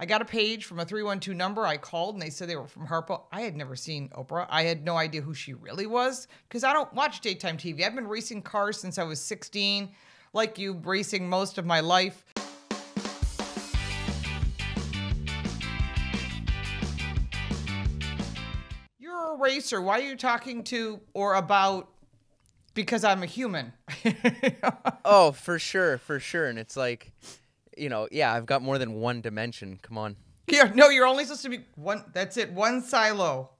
I got a page from a 312 number. I called and they said they were from Harpo. I had never seen Oprah. I had no idea who she really was because I don't watch daytime TV. I've been racing cars since I was 16, like you, racing most of my life. You're a racer. Why are you talking to or about? Because I'm a human. Oh, for sure, for sure. And it's like, yeah, I've got more than one dimension. Come on. Yeah, no, you're only supposed to be one. That's it. One silo.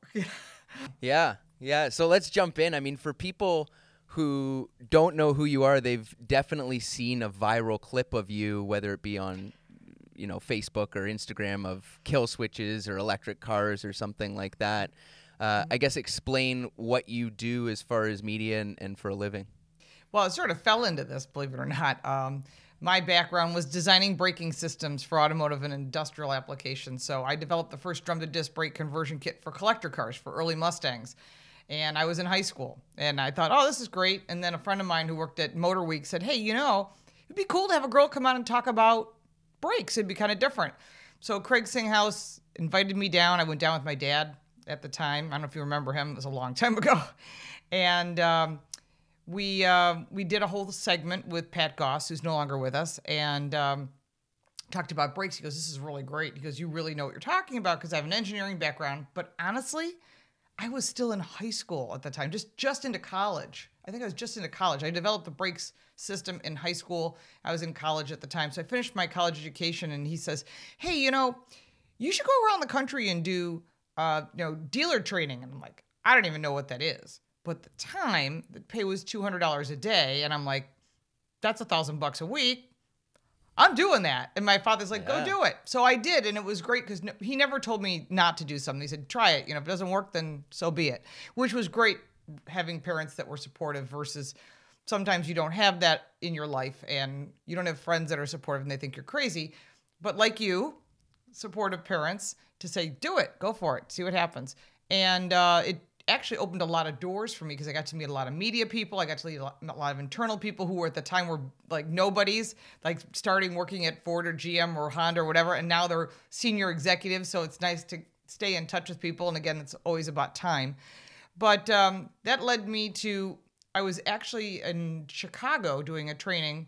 Yeah. So let's jump in. I mean, for people who don't know who you are, they've definitely seen a viral clip of you, whether it be on, Facebook or Instagram, of kill switches or electric cars or something like that. I guess explain what you do as far as media and for a living. Well, it sort of fell into this, believe it or not. My background was designing braking systems for automotive and industrial applications. So I developed the first drum-to-disc brake conversion kit for collector cars for early Mustangs. And I was in high school. And I thought, oh, this is great. And then a friend of mine who worked at Motor Week said, hey, it'd be cool to have a girl come on and talk about brakes. It'd be kind of different. So Craig Singhouse invited me down. I went down with my dad at the time. I don't know if you remember him. It was a long time ago. And we did a whole segment with Pat Goss, who's no longer with us, and talked about brakes. He goes, this is really great. He goes, you really know what you're talking about because I have an engineering background. But honestly, I was still in high school at the time, just into college. I think I was just into college. I developed the brakes system in high school. I was in college at the time. So I finished my college education, and he says, hey, you should go around the country and do dealer training. And I'm like, I don't even know what that is. But at the time, the pay was $200 a day. And I'm like, that's $1,000 a week. I'm doing that. And my father's like, go do it. So I did. And it was great because he never told me not to do something. He said, try it. If it doesn't work, then so be it, which was great having parents that were supportive versus sometimes you don't have that in your life and you don't have friends that are supportive and they think you're crazy. But like you, supportive parents to say, do it, go for it, see what happens. And it actually opened a lot of doors for me because I got to meet a lot of media people. I got to meet a lot of internal people who were at the time were like nobodies, like starting working at Ford or GM or Honda or whatever. And now they're senior executives. So it's nice to stay in touch with people. And again, it's always about time. But that led me to, I was actually in Chicago doing a training.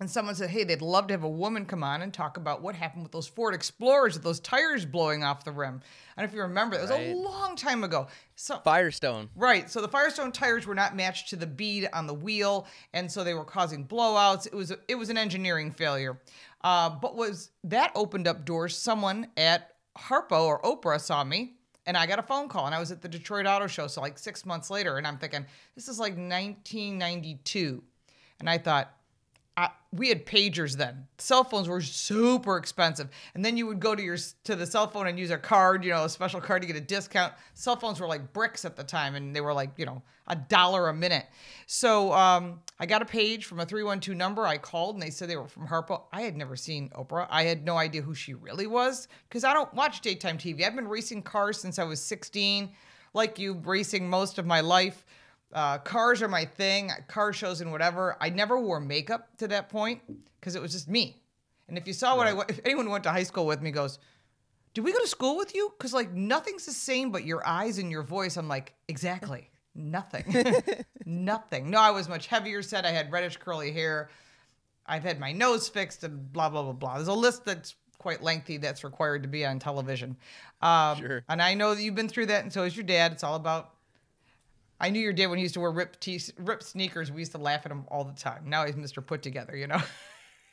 And someone said, hey, they'd love to have a woman come on and talk about what happened with those Ford Explorers, with those tires blowing off the rim. I don't know if you remember. It was a long time ago. So, Firestone. Right. So the Firestone tires were not matched to the bead on the wheel, and so they were causing blowouts. It was an engineering failure. But that opened up doors. Someone at Harpo or Oprah saw me, and I got a phone call, and I was at the Detroit Auto Show, so like 6 months later, and I'm thinking, this is like 1992. And I thought, we had pagers then. Cell phones were super expensive. And then you would go to the cell phone and use a card, a special card to get a discount. Cell phones were like bricks at the time, and they were like, $1 a minute. So I got a page from a 312 number. I called, and they said they were from Harpo. I had never seen Oprah. I had no idea who she really was because I don't watch daytime TV. I've been racing cars since I was 16, like you, racing most of my life. Cars are my thing, car shows and whatever. I never wore makeup to that point because it was just me. And if you saw if anyone went to high school with me goes, did we go to school with you? Because like nothing's the same but your eyes and your voice. I'm like, exactly, nothing, nothing. No, I was much heavier set. I had reddish curly hair. I've had my nose fixed and blah, blah, blah, blah. There's a list that's quite lengthy that's required to be on television. Sure. And I know that you've been through that, and so is your dad. It's all about, I knew your dad when he used to wear ripped sneakers. We used to laugh at him all the time. Now he's Mr. Put Together,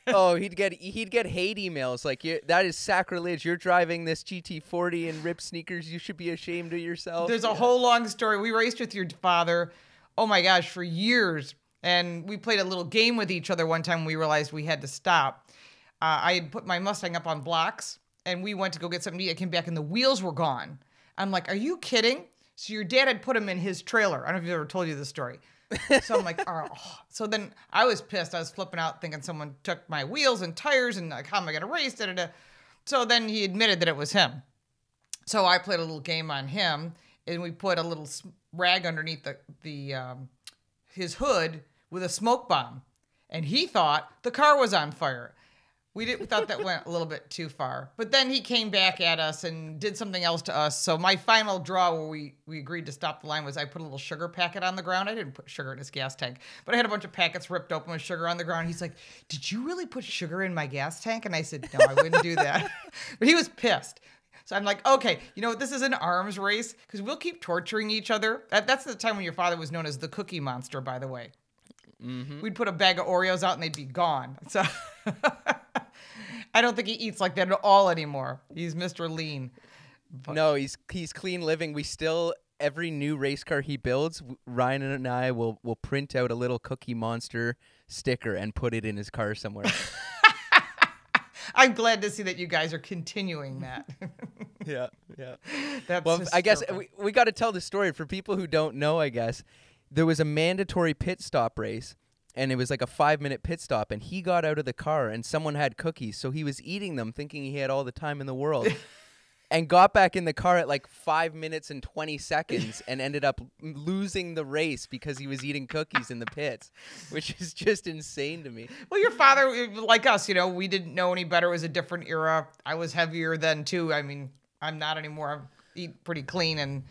Oh, he'd get hate emails like, that is sacrilege. You're driving this GT40 in ripped sneakers. You should be ashamed of yourself. There's a whole long story. We raced with your father, oh my gosh, for years. And we played a little game with each other one time when we realized we had to stop. I had put my Mustang up on blocks, and we went to go get something to eat. I came back, and the wheels were gone. I'm like, are you kidding? So your dad had put him in his trailer. I don't know if he's ever told you this story. So I'm like, oh. So then I was pissed. I was flipping out thinking someone took my wheels and tires and like, how am I going to race? Da, da, da. So then he admitted that it was him. So I played a little game on him, and we put a little rag underneath his hood with a smoke bomb. And he thought the car was on fire. We thought that went a little bit too far. But then he came back at us and did something else to us. So my final draw where we agreed to stop the line was I put a little sugar packet on the ground. I didn't put sugar in his gas tank, but I had a bunch of packets ripped open with sugar on the ground. He's like, "Did you really put sugar in my gas tank?" And I said, "No, I wouldn't do that." But he was pissed. So I'm like, okay, you know what? This is an arms race because we'll keep torturing each other. That's the time when your father was known as the Cookie Monster, by the way. Mm-hmm. We'd put a bag of Oreos out and they'd be gone. So I don't think he eats like that at all anymore. He's Mr. Lean. But no, he's clean living. We still, every new race car he builds, Ryan and I will print out a little Cookie Monster sticker and put it in his car somewhere. I'm glad to see that you guys are continuing that. Yeah. That's well, I guess hysterical. we got to tell the story for people who don't know. I guess there was a mandatory pit stop race, and it was like a 5-minute pit stop, and he got out of the car, and someone had cookies, so he was eating them, thinking he had all the time in the world. And got back in the car at like 5 minutes and 20 seconds and ended up losing the race because he was eating cookies in the pits, which is just insane to me. Well, your father, like us, you know, we didn't know any better. It was a different era. I was heavier then, too. I mean, I'm not anymore. I eat pretty clean and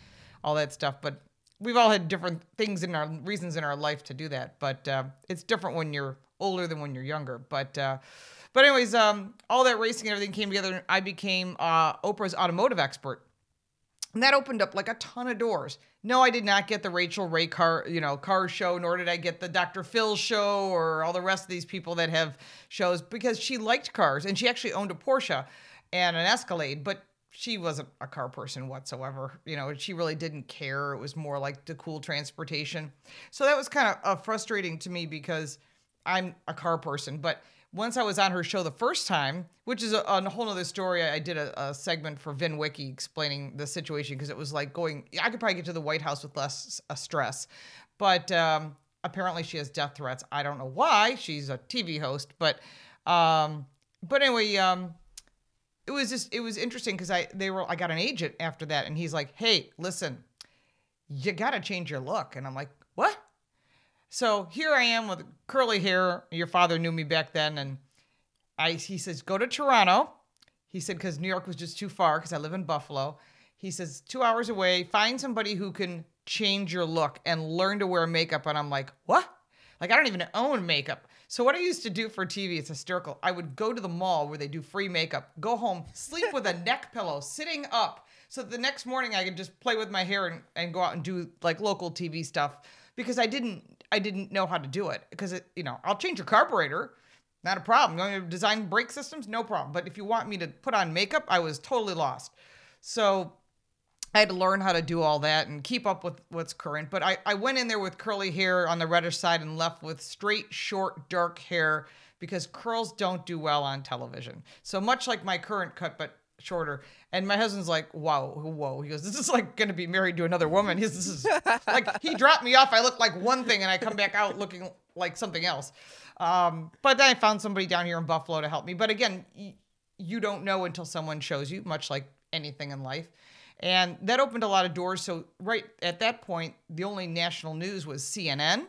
all that stuff. But we've all had different things in our reasons in our life to do that. But it's different when you're older than when you're younger. But anyways, all that racing and everything came together, and I became Oprah's automotive expert. And that opened up like a ton of doors. No, I did not get the Rachel Ray car show, nor did I get the Dr. Phil show or all the rest of these people that have shows because she liked cars and she actually owned a Porsche and an Escalade, but she wasn't a car person whatsoever. You know, she really didn't care. It was more like the cool transportation. So that was kind of frustrating to me because I'm a car person, but once I was on her show the first time, which is a whole other story, I did a segment for VinWiki explaining the situation because it was like I could probably get to the White House with less stress. But apparently she has death threats. I don't know why. She's a TV host. But anyway, it was interesting because I got an agent after that and he's like, "Hey, listen, you got to change your look." And I'm like, "What?" So here I am with curly hair. Your father knew me back then. And he says, "Go to Toronto." He said, because New York was just too far because I live in Buffalo. He says, 2 hours away, find somebody who can change your look and learn to wear makeup. And I'm like, what? Like, I don't even own makeup. So what I used to do for TV, it's hysterical. I would go to the mall where they do free makeup, go home, sleep with a neck pillow, sitting up. So the next morning I could just play with my hair and go out and do like local TV stuff because I didn't know how to do it because I'll change your carburetor. Not a problem. You want to design brake systems? No problem. But if you want me to put on makeup, I was totally lost. So I had to learn how to do all that and keep up with what's current. But I went in there with curly hair on the reddish side and left with straight, short, dark hair because curls don't do well on television. So much like my current cut, but shorter. And my husband's like, whoa. He goes, "This is like going to be married to another woman." This is like, he dropped me off. I look like one thing and I come back out looking like something else. But then I found somebody down here in Buffalo to help me. But again, you don't know until someone shows you, much like anything in life. And that opened a lot of doors. So right at that point, the only national news was CNN.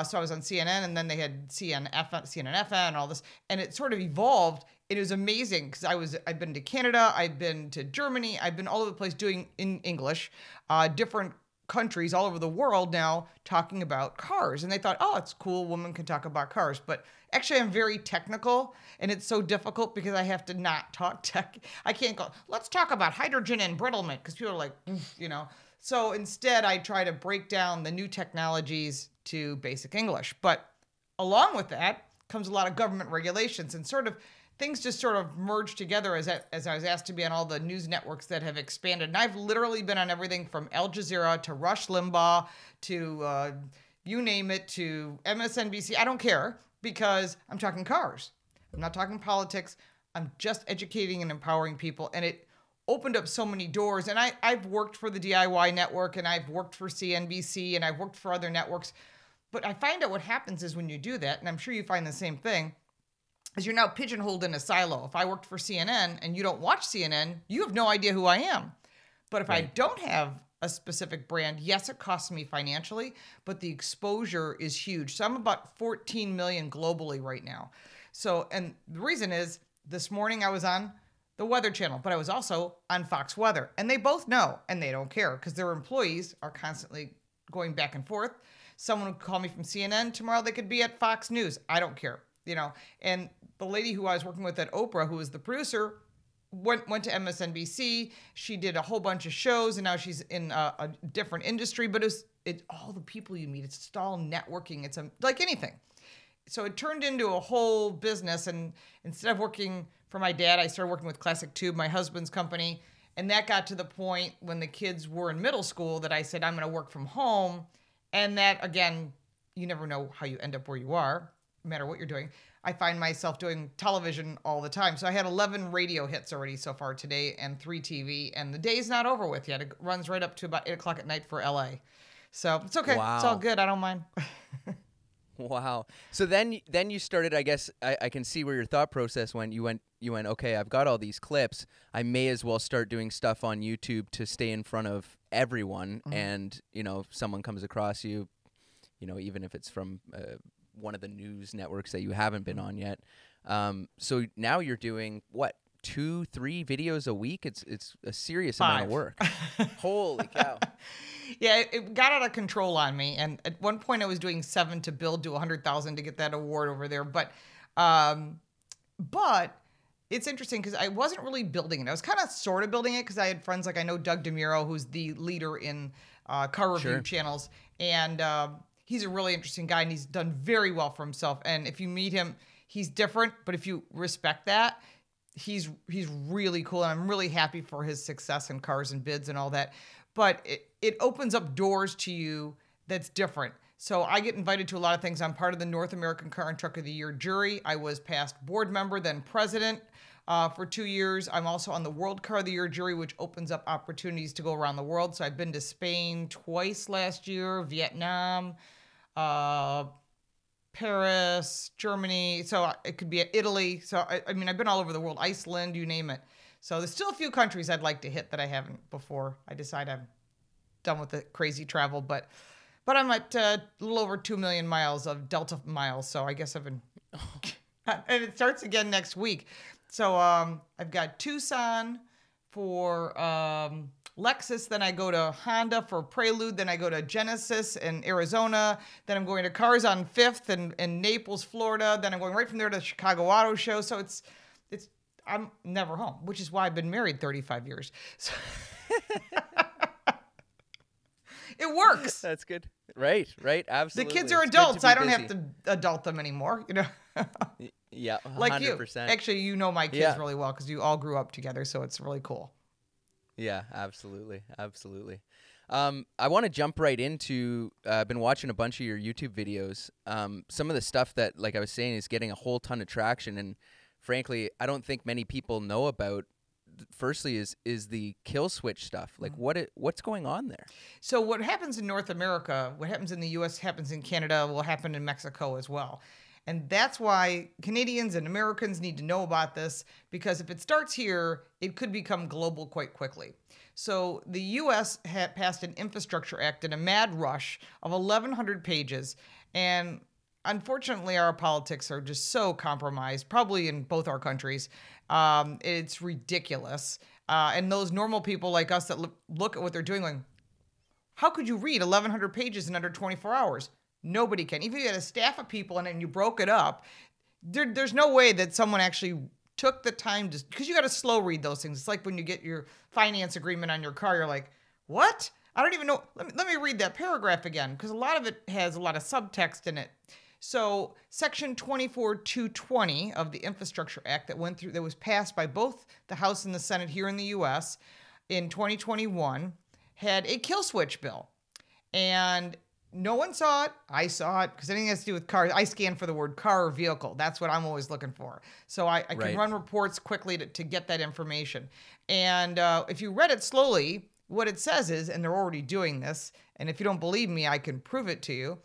So I was on CNN, and then they had CNN FM and all this. And it sort of evolved. It was amazing because I've been to Canada, I've been to Germany, I've been all over the place doing in English, different countries all over the world now talking about cars. And they thought, oh, it's cool, a woman can talk about cars. But actually, I'm very technical, and it's so difficult because I have to not talk tech. I can't go, let's talk about hydrogen embrittlement, because people are like, So instead, I try to break down the new technologies to basic English. But along with that comes a lot of government regulations and things just sort of merged together as I was asked to be on all the news networks that have expanded. And I've literally been on everything from Al Jazeera to Rush Limbaugh to you name it, to MSNBC. I don't care because I'm talking cars. I'm not talking politics. I'm just educating and empowering people. And it opened up so many doors. And I've worked for the DIY network, and I've worked for CNBC, and I've worked for other networks. But I find out what happens is when you do that, and I'm sure you find the same thing, is you're now pigeonholed in a silo. If I worked for CNN and you don't watch CNN, you have no idea who I am. But if I don't have a specific brand, yes, it costs me financially, but the exposure is huge. So I'm about 14 million globally right now. So, and the reason is this morning I was on the Weather Channel, but I was also on Fox Weather, and they both know, and they don't care because their employees are constantly going back and forth. Someone would call me from CNN tomorrow. They could be at Fox News. I don't care, and the lady who I was working with at Oprah, who was the producer, went to MSNBC. She did a whole bunch of shows, and now she's in a different industry, but it's all the people you meet. It's all networking. It's like anything. So it turned into a whole business, and instead of working for my dad, I started working with Classic Tube, my husband's company, and that got to the point when the kids were in middle school that I said, I'm going to work from home, and that, again, you never know how you end up where you are, no matter what you're doing. I find myself doing television all the time. So I had 11 radio hits already so far today and 3 TV, and the day's not over with yet. It runs right up to about 8 o'clock at night for LA. So it's okay. Wow. It's all good. I don't mind. Wow. So then you started, I guess, I can see where your thought process went. You went, okay, I've got all these clips. I may as well start doing stuff on YouTube to stay in front of everyone. Mm-hmm. And, if someone comes across you, even if it's from one of the news networks that you haven't been on yet. So now you're doing, what, 2-3 videos a week? It's a serious 5. amount of work. Holy cow. Yeah, it got out of control on me. And at one point I was doing 7 to build to 100,000 to get that award over there. But it's interesting because I wasn't really building it. I was kind of sort of building it because I had friends like I know Doug DeMuro, who's the leader in car review channels. And he's a really interesting guy, and he's done very well for himself. And if you meet him, he's different. But if you respect that, he's really cool. And I'm really happy for his success in cars and bids and all that. But it opens up doors to you that's different. So I get invited to a lot of things. I'm part of the North American Car and Truck of the Year jury. I was past board member, then president for 2 years. I'm also on the World Car of the Year jury, which opens up opportunities to go around the world. So I've been to Spain twice last year, Vietnam, Paris, Germany. So it could be Italy. So I mean, I've been all over the world, Iceland, you name it. So there's still a few countries I'd like to hit that I haven't before I decide I'm done with the crazy travel. But I'm at a little over 2 million miles of Delta miles. So I guess I've been, and it starts again next week. So I've got Tucson for Lexus. Then I go to Honda for Prelude. Then I go to Genesis in Arizona. Then I'm going to Cars on 5th in Naples, Florida. Then I'm going right from there to the Chicago Auto Show. So I'm never home, which is why I've been married 35 years. So it works. That's good. Right. Absolutely. The kids are adults. I don't have to adult them anymore, Yeah, 100%. Like you. Actually, you know my kids really well because you all grew up together, so it's really cool. Yeah, absolutely. I want to jump right into, I've been watching a bunch of your YouTube videos. Some of the stuff that, like I was saying, is getting a whole ton of traction, and frankly, I don't think many people know about. Firstly is the kill switch stuff. Like what's going on there? So what happens in North America, what happens in the US happens in Canada, will happen in Mexico as well. And that's why Canadians and Americans need to know about this, because if it starts here, it could become global quite quickly. So the US had passed an infrastructure act in a mad rush of 1,100 pages. And unfortunately, our politics are just so compromised, probably in both our countries. It's ridiculous. And those normal people like us that look at what they're doing, like, how could you read 1,100 pages in under 24 hours? Nobody can. Even if you had a staff of people and then you broke it up, there's no way that someone actually took the time to, because you got to slow read those things. It's like when you get your finance agreement on your car, you're like, what? I don't even know. Let me read that paragraph again, because a lot of it has a lot of subtext in it. So Section 24220 of the Infrastructure Act that was passed by both the House and the Senate here in the U.S. in 2021 had a kill switch bill. And no one saw it. I saw it because anything that has to do with cars, I scan for the word car or vehicle. That's what I'm always looking for. So I can run reports quickly to get that information. And if you read it slowly, what it says is, and they're already doing this, and if you don't believe me, I can prove it to you.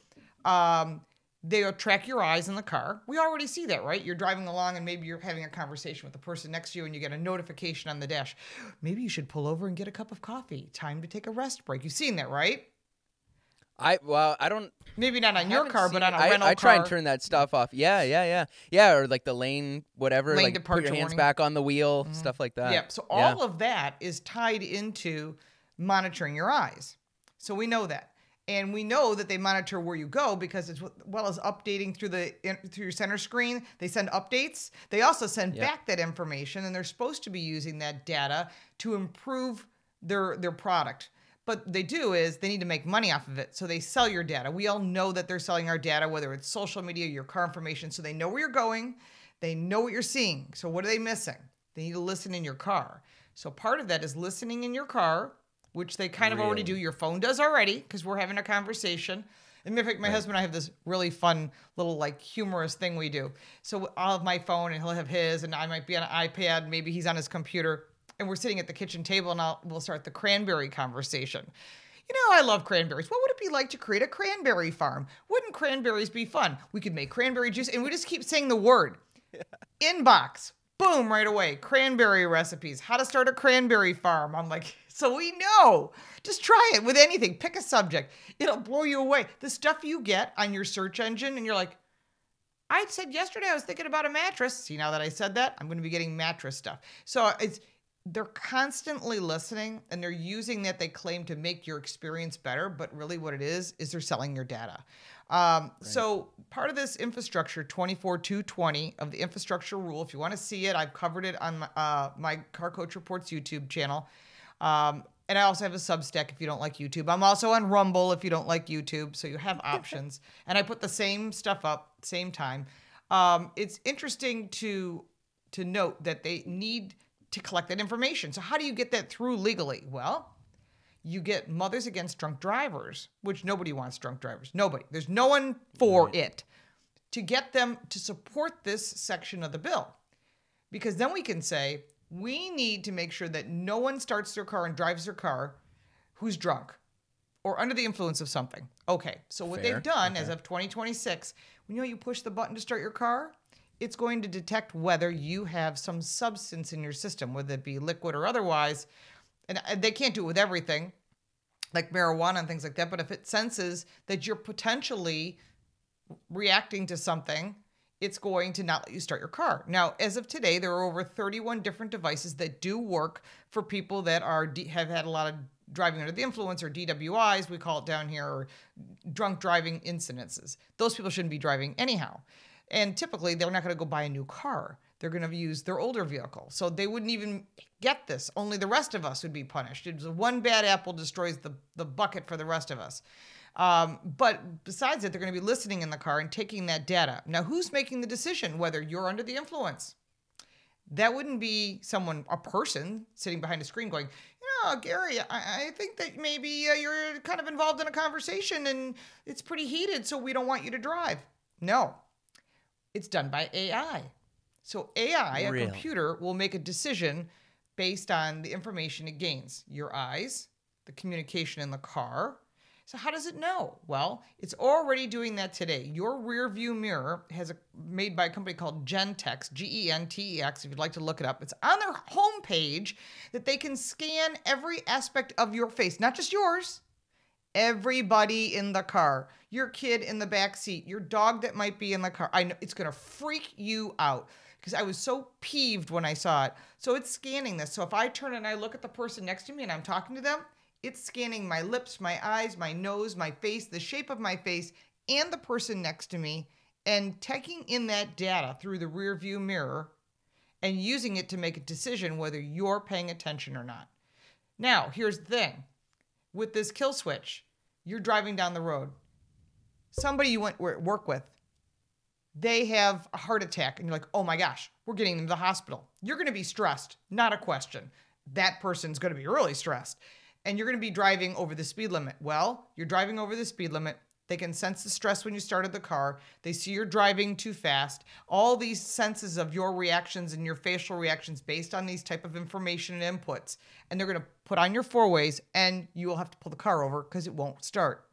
They'll track your eyes in the car. We already see that, right? You're driving along and maybe you're having a conversation with the person next to you and you get a notification on the dash. Maybe you should pull over and get a cup of coffee. Time to take a rest break. You've seen that, right? I don't. Maybe not on your car, but on a I rental car. I try and turn that stuff off. Yeah, or like the lane, whatever. Lane like departure put your hands warning. back on the wheel, stuff like that. Yeah. So all of that is tied into monitoring your eyes. So we know that. And we know that they monitor where you go because as well as updating through your center screen, they send updates. They also send back that information, and they're supposed to be using that data to improve their product. But they do is they need to make money off of it. So they sell your data. We all know that they're selling our data, whether it's social media, your car information. So they know where you're going. They know what you're seeing. So what are they missing? They need to listen in your car. So part of that is listening in your car, which they kind of already do. Your phone does already because we're having a conversation. And in fact, my husband and I have this really fun little like humorous thing we do. So I'll have my phone and he'll have his, and I might be on an iPad. Maybe he's on his computer, and we're sitting at the kitchen table, and we'll start the cranberry conversation. You know, I love cranberries. What would it be like to create a cranberry farm? Wouldn't cranberries be fun? We could make cranberry juice, and we just keep saying the word. Inbox. Boom, right away. Cranberry recipes. How to start a cranberry farm. I'm like, so we know. Just try it with anything. Pick a subject. It'll blow you away. The stuff you get on your search engine, and you're like, I said yesterday I was thinking about a mattress. See, now that I said that, I'm going to be getting mattress stuff. So they're constantly listening, and they're using that, they claim, to make your experience better. But really what it is they're selling your data. So part of this infrastructure 24220 of the infrastructure rule, if you want to see it, I've covered it on my Car Coach Reports YouTube channel. And I also have a Substack if you don't like YouTube. I'm also on Rumble if you don't like YouTube. So you have options. And I put the same stuff up, same time. It's interesting to note that they need to collect that information. So how do you get that through legally? Well, you get Mothers Against Drunk Drivers, which nobody wants drunk drivers. Nobody. There's no one for it. To get them to support this section of the bill. Because then we can say, we need to make sure that no one starts their car and drives their car who's drunk or under the influence of something. Okay, so what they've done as of 2026, when you push the button to start your car, it's going to detect whether you have some substance in your system, whether it be liquid or otherwise. And they can't do it with everything, like marijuana and things like that. But if it senses that you're potentially reacting to something, it's going to not let you start your car. Now, as of today, there are over 31 different devices that do work for people that have had a lot of driving under the influence, or DWIs, we call it down here, or drunk driving incidences. Those people shouldn't be driving anyhow. And typically, they're not going to go buy a new car. They're going to use their older vehicle. So they wouldn't even get this. Only the rest of us would be punished. It's one bad apple destroys the bucket for the rest of us. But besides that, they're going to be listening in the car and taking that data. Now, who's making the decision whether you're under the influence? That wouldn't be a person sitting behind a screen going, Gary, I think that maybe you're kind of involved in a conversation and it's pretty heated, so we don't want you to drive. No, it's done by AI. So AI, a computer, will make a decision based on the information it gains. Your eyes, the communication in the car. So how does it know? Well, it's already doing that today. Your rear view mirror made by a company called Gentex, Gentex, if you'd like to look it up. It's on their homepage that they can scan every aspect of your face, not just yours, everybody in the car, your kid in the back seat, your dog that might be in the car. I know it's going to freak you out because I was so peeved when I saw it. So it's scanning this. So if I turn and I look at the person next to me and I'm talking to them, it's scanning my lips, my eyes, my nose, my face, the shape of my face, and the person next to me, and taking in that data through the rear view mirror and using it to make a decision whether you're paying attention or not. Now, here's the thing. With this kill switch, you're driving down the road. Somebody you work with, they have a heart attack, and you're like, oh my gosh, we're getting them to the hospital. You're going to be stressed, not a question. That person's going to be really stressed. And you're going to be driving over the speed limit. Well, you're driving over the speed limit. They can sense the stress when you started the car. They see you're driving too fast. All these senses of your reactions and your facial reactions based on these type of information and inputs. And they're going to put on your four-ways, and you will have to pull the car over because it won't start.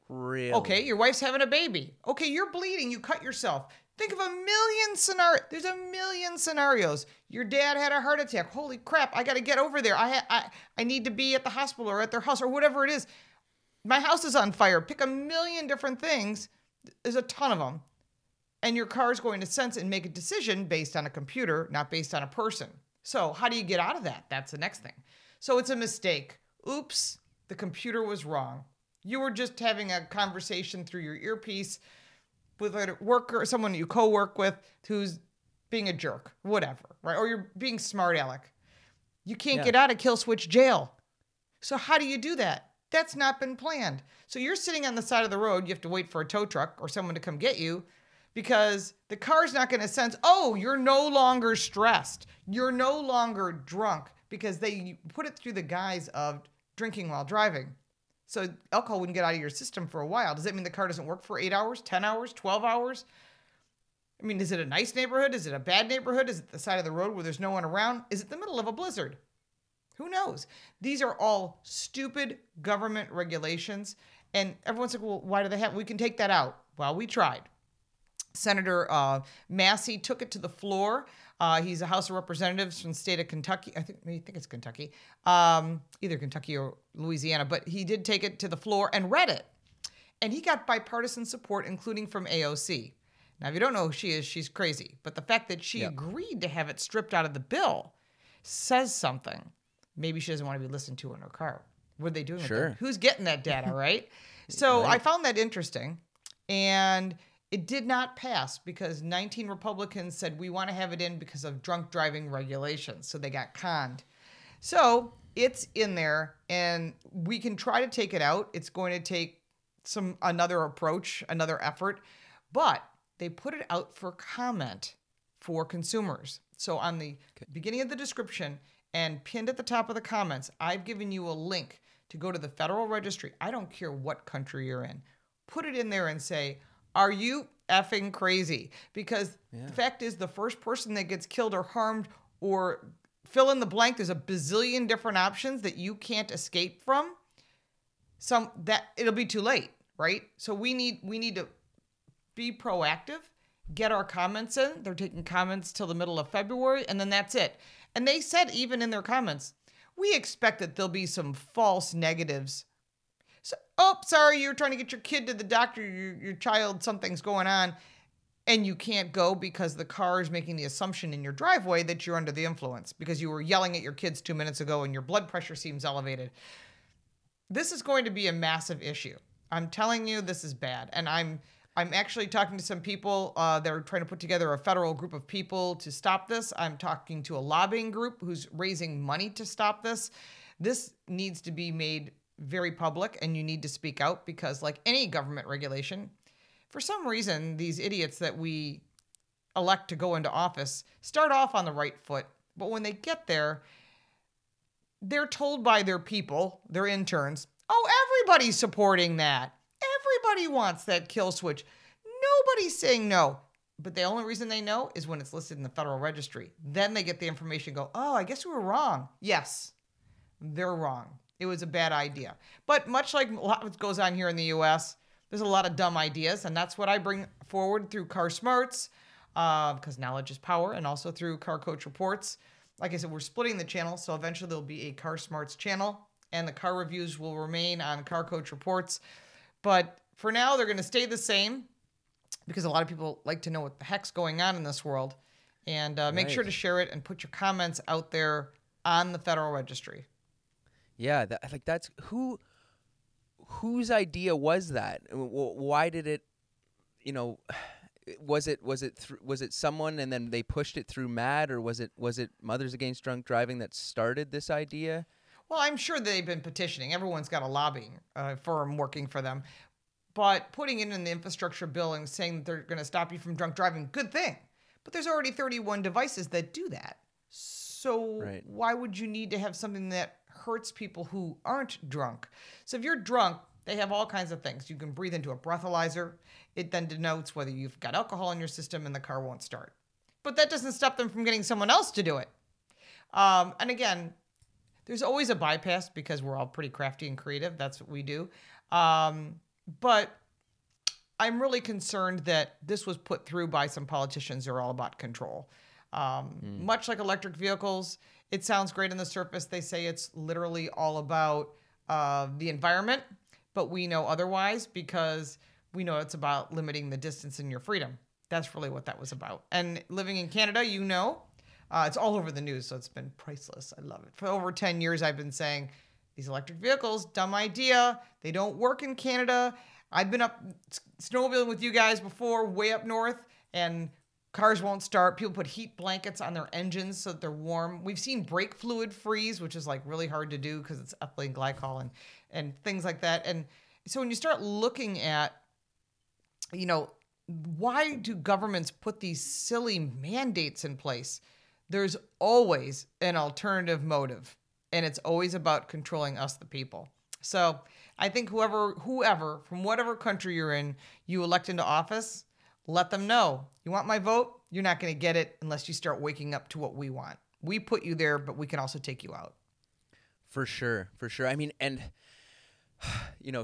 Really? Okay, your wife's having a baby. Okay, you're bleeding. You cut yourself. Think of a million scenarios. There's a million scenarios. Your dad had a heart attack. Holy crap, I got to get over there. I need to be at the hospital or at their house or whatever it is. my house is on fire. Pick a million different things. There's a ton of them. And your car is going to sense and make a decision based on a computer, not based on a person. So how do you get out of that? That's the next thing. So it's a mistake. Oops, the computer was wrong. You were just having a conversation through your earpiece with a worker, someone you co-work with who's being a jerk, whatever, right? Or you're being smart aleck. You can't get out of kill switch jail. So how do you do that? That's not been planned. So you're sitting on the side of the road. You have to wait for a tow truck or someone to come get you because the car's not going to sense, oh, you're no longer stressed. You're no longer drunk because they put it through the guise of drinking while driving. So alcohol wouldn't get out of your system for a while. Does that mean the car doesn't work for 8 hours, 10 hours, 12 hours? I mean, is it a nice neighborhood? Is it a bad neighborhood? Is it the side of the road where there's no one around? Is it the middle of a blizzard? Who knows? These are all stupid government regulations. And everyone's like, well, why do they have? We can take that out. Well, we tried. Senator Massey took it to the floor. He's a House of Representatives from the state of Kentucky. I think it's Kentucky, either Kentucky or Louisiana. But he did take it to the floor and read it. And he got bipartisan support, including from AOC. Now, if you don't know who she is, she's crazy. But the fact that she agreed to have it stripped out of the bill says something. Maybe she doesn't want to be listened to in her car. What are they doing with it? Who's getting that data, right? So I found that interesting. And it did not pass because 19 Republicans said we want to have it in because of drunk driving regulations. So they got conned. So it's in there, and we can try to take it out. It's going to take another approach, another effort. But they put it out for comment for consumers. So on the beginning of the description and pinned at the top of the comments, I've given you a link to go to the Federal Registry. I don't care what country you're in. Put it in there and say, are you effing crazy? Because the fact is, the first person that gets killed or harmed or fill in the blank, there's a bazillion different options that you can't escape from. It'll be too late, right? So we need to be proactive, get our comments in. They're taking comments till the middle of February, and then that's it. And they said, even in their comments, we expect that there'll be some false negatives. So, sorry, you're trying to get your kid to the doctor, your child, something's going on, and you can't go because the car is making the assumption in your driveway that you're under the influence because you were yelling at your kids 2 minutes ago and your blood pressure seems elevated. This is going to be a massive issue. I'm telling you, this is bad. And I'm actually talking to some people that are trying to put together a federal group of people to stop this. I'm talking to a lobbying group who's raising money to stop this. This needs to be made very public, and you need to speak out because, like any government regulation, for some reason, these idiots that we elect to go into office start off on the right foot. But when they get there, they're told by their people, their interns, oh, everybody's supporting that. Everybody wants that kill switch. Nobody's saying no. But the only reason they know is when it's listed in the Federal Registry. Then they get the information and go, oh, I guess we were wrong. Yes, they're wrong. It was a bad idea. But much like a lot of what goes on here in the U.S., there's a lot of dumb ideas, and that's what I bring forward through Car Smarts, because knowledge is power, and also through Car Coach Reports. Like I said, we're splitting the channel, so eventually there'll be a Car Smarts channel, and the car reviews will remain on Car Coach Reports. But for now, they're going to stay the same because a lot of people like to know what the heck's going on in this world. And make sure to share it and put your comments out there on the Federal Registry. Yeah, that's whose idea was that? Why did it? Was it someone and then they pushed it through MAD, or was it Mothers Against Drunk Driving that started this idea? Well, I'm sure they've been petitioning. Everyone's got a lobbying firm working for them. But putting it in the infrastructure bill and saying that they're going to stop you from drunk driving, good thing. But there's already 31 devices that do that. So why would you need to have something that hurts people who aren't drunk? So if you're drunk, they have all kinds of things. You can breathe into a breathalyzer. It then denotes whether you've got alcohol in your system and the car won't start. But that doesn't stop them from getting someone else to do it. And again, there's always a bypass because we're all pretty crafty and creative. That's what we do. But I'm really concerned that this was put through by some politicians who are all about control. Much like electric vehicles, it sounds great on the surface. They say it's literally all about the environment. but we know otherwise because we know it's about limiting the distance in your freedom. That's really what that was about. And living in Canada, it's all over the news, so it's been priceless. I love it. For over 10 years, I've been saying, these electric vehicles, dumb idea. They don't work in Canada. I've been up snowmobiling with you guys before, way up north, and cars won't start. People put heat blankets on their engines so that they're warm. We've seen brake fluid freeze, which is like really hard to do because it's ethylene glycol and things like that. And so when you start looking at, why do governments put these silly mandates in place? There's always an alternative motive, and it's always about controlling us, the people. So I think whoever, from whatever country you're in, you elect into office, let them know, you want my vote? You're not going to get it unless you start waking up to what we want. We put you there, but we can also take you out. For sure. I mean, and,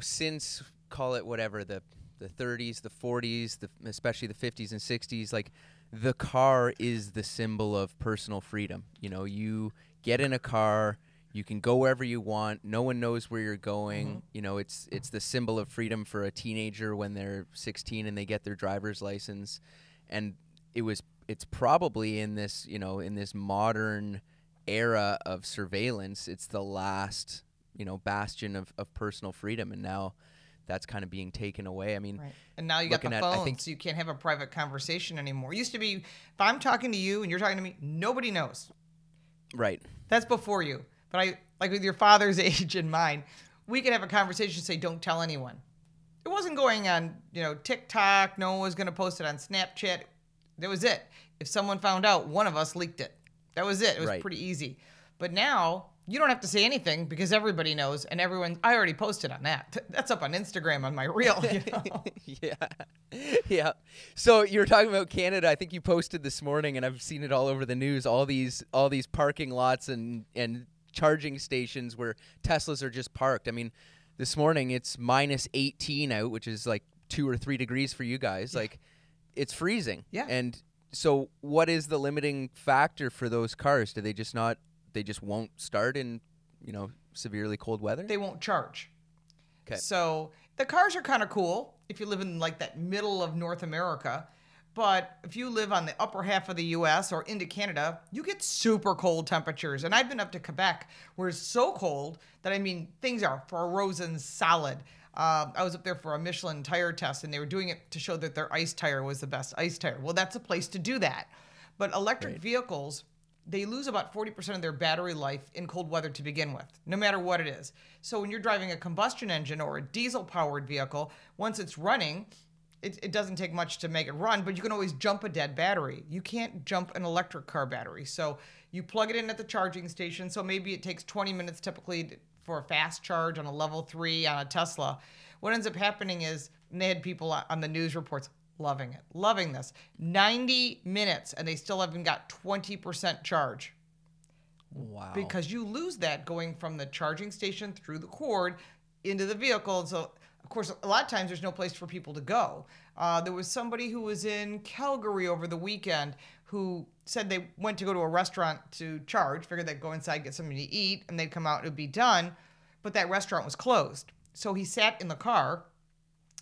since, call it whatever, the 30s, the 40s, especially the 50s and 60s, like, the car is the symbol of personal freedom. You get in a car, you can go wherever you want. No one knows where you're going. Mm-hmm. It's the symbol of freedom for a teenager when they're 16 and they get their driver's license. And it's probably in this, in this modern era of surveillance, it's the last, bastion of personal freedom. And now that's kind of being taken away. I mean, right. And now you got the phone, so you can't have a private conversation anymore. It used to be, if I'm talking to you and you're talking to me, nobody knows. Right. That's before you. But like with your father's age and mine, we could have a conversation and say, don't tell anyone. It wasn't going on, TikTok. No one was going to post it on Snapchat. That was it. If someone found out, one of us leaked it. That was it. It was pretty easy. But now you don't have to say anything because everybody knows, and I already posted on that. That's up on Instagram on my reel. Yeah. So you're talking about Canada. I think you posted this morning, and I've seen it all over the news. All these parking lots and charging stations where Teslas are just parked. I mean, this morning it's minus 18 out, which is like 2 or 3 degrees for you guys. Yeah. Like, it's freezing. Yeah. And so, what is the limiting factor for those cars? Do they just not? They just won't start in, severely cold weather? They won't charge. Okay. So the cars are kind of cool if you live in like that middle of North America. But if you live on the upper half of the U.S. or into Canada, you get super cold temperatures. And I've been up to Quebec where it's so cold that, things are frozen solid. I was up there for a Michelin tire test, and they were doing it to show that their ice tire was the best ice tire. Well, that's a place to do that. But electric vehicles, they lose about 40% of their battery life in cold weather to begin with, no matter what it is. So when you're driving a combustion engine or a diesel-powered vehicle, once it's running, it doesn't take much to make it run, but you can always jump a dead battery. You can't jump an electric car battery. So you plug it in at the charging station, so maybe it takes 20 minutes typically for a fast charge on a level 3 on a Tesla. What ends up happening is, and they had people on the news reports, loving this. 90 minutes, and they still haven't got 20% charge. Wow. Because you lose that going from the charging station through the cord into the vehicle. And so, of course, a lot of times there's no place for people to go. There was somebody who was in Calgary over the weekend who said they went to go to a restaurant to charge, figured they'd go inside, get something to eat, and they'd come out and it would be done. But that restaurant was closed. So he sat in the car,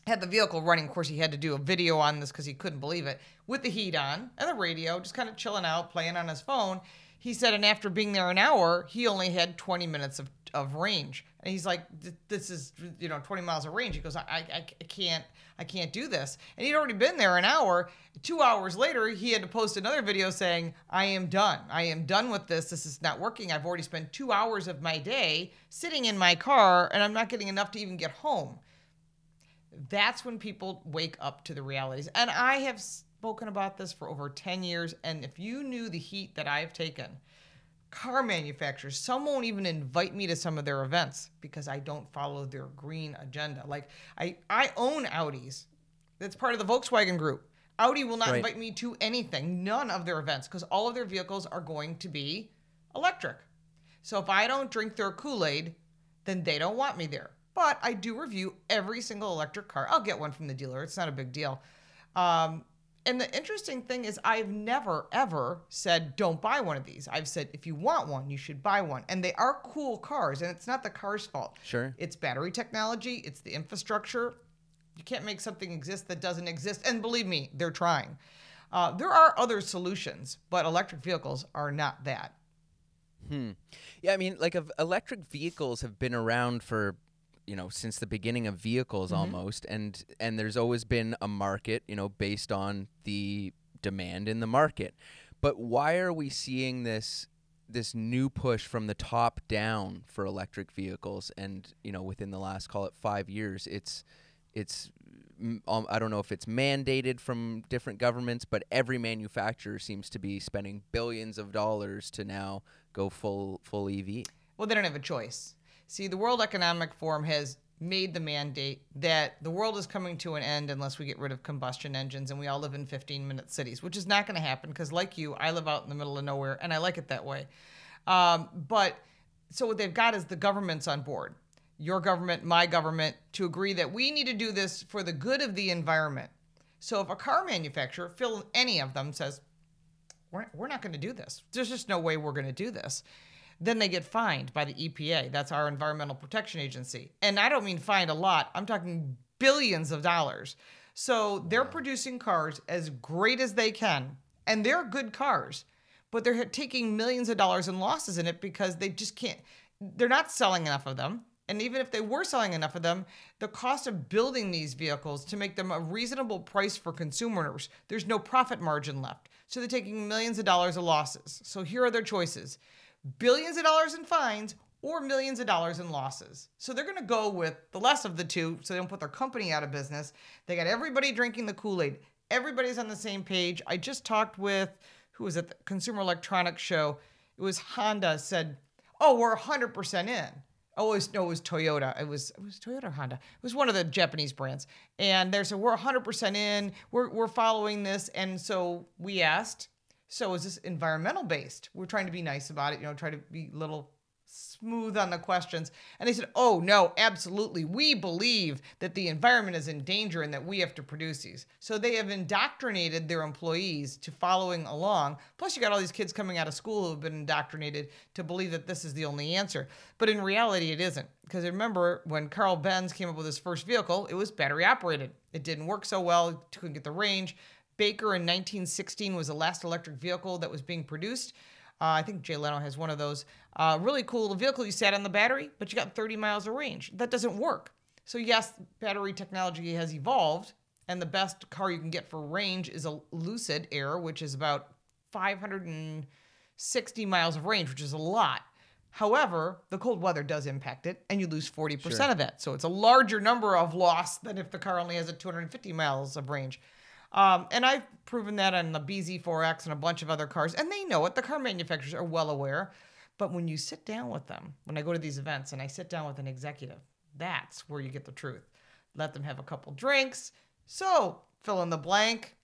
had the vehicle running. Of course, he had to do a video on this because he couldn't believe it, with the heat on and the radio, just kind of chilling out, playing on his phone. He said, and after being there an hour, he only had 20 minutes of range. And he's like, this is 20 miles of range. He goes, I can't do this. And he'd already been there an hour. 2 hours later, he had to post another video saying, I am done. I am done with this. This is not working. I've already spent 2 hours of my day sitting in my car, and I'm not getting enough to even get home. That's when people wake up to the realities. And I have spoken about this for over 10 years. And if you knew the heat that I've taken, car manufacturers, some won't even invite me to some of their events because I don't follow their green agenda. Like I own Audis. That's part of the Volkswagen group. Audi will not invite me to anything, none of their events, because all of their vehicles are going to be electric. So if I don't drink their Kool-Aid, then they don't want me there. But I do review every single electric car. I'll get one from the dealer. It's not a big deal. And the interesting thing is I've never, ever said, don't buy one of these. I've said, if you want one, you should buy one. And they are cool cars, and it's not the car's fault. Sure. It's battery technology. It's the infrastructure. You can't make something exist that doesn't exist. And believe me, they're trying. There are other solutions, but electric vehicles are not that. Yeah, I mean, like electric vehicles have been around for, since the beginning of vehicles almost, and there's always been a market, based on the demand in the market. But why are we seeing this new push from the top down for electric vehicles? And within the last, call it 5 years, it's I don't know if it's mandated from different governments, but every manufacturer seems to be spending billions of dollars to now go full EV. Well, they don't have a choice. See, the World Economic Forum has made the mandate that the world is coming to an end unless we get rid of combustion engines and we all live in 15-minute cities, which is not going to happen because, like you, I live out in the middle of nowhere and I like it that way. But so what they've got is the government's on board, your government, my government, to agree that we need to do this for the good of the environment. So if a car manufacturer, any of them, says, we're not going to do this, there's just no way we're going to do this, then they get fined by the EPA. That's our Environmental Protection Agency. And I don't mean fined a lot. I'm talking billions of dollars. So they're producing cars as great as they can, and they're good cars, but they're taking millions of dollars in losses in it because they just can't, they're not selling enough of them. And even if they were selling enough of them, the cost of building these vehicles to make them a reasonable price for consumers, there's no profit margin left. So they're taking millions of dollars of losses. So here are their choices: billions of dollars in fines or millions of dollars in losses. So they're going to go with the less of the two so they don't put their company out of business. They got everybody drinking the Kool-Aid. Everybody's on the same page. I just talked with, who was at the Consumer Electronics Show? It was Honda said, oh, we're 100% in. Oh, it was Toyota. It was Toyota or Honda. It was one of the Japanese brands. And they said, we're 100% in. We're following this. And so we asked, so is this environmental based? We're trying to be nice about it, try to be a little smooth on the questions. And they said, oh, no, absolutely. We believe that the environment is in danger and that we have to produce these. So they have indoctrinated their employees to following along. Plus, you got all these kids coming out of school who have been indoctrinated to believe that this is the only answer. But in reality, it isn't. Because remember, when Carl Benz came up with his first vehicle, it was battery operated. It didn't work so well. It couldn't get the range. Baker in 1916 was the last electric vehicle that was being produced. I think Jay Leno has one of those. Really cool vehicle. You sat on the battery, but you got 30 miles of range. That doesn't work. So yes, battery technology has evolved, and the best car you can get for range is a Lucid Air, which is about 560 miles of range, which is a lot. However, the cold weather does impact it, and you lose 40% of that. So it's a larger number of loss than if the car only has a 250 miles of range. And I've proven that on the BZ4X and a bunch of other cars, and they know it. The car manufacturers are well aware. But when you sit down with them, when I go to these events and I sit down with an executive, that's where you get the truth. Let them have a couple drinks. So, fill in the blank.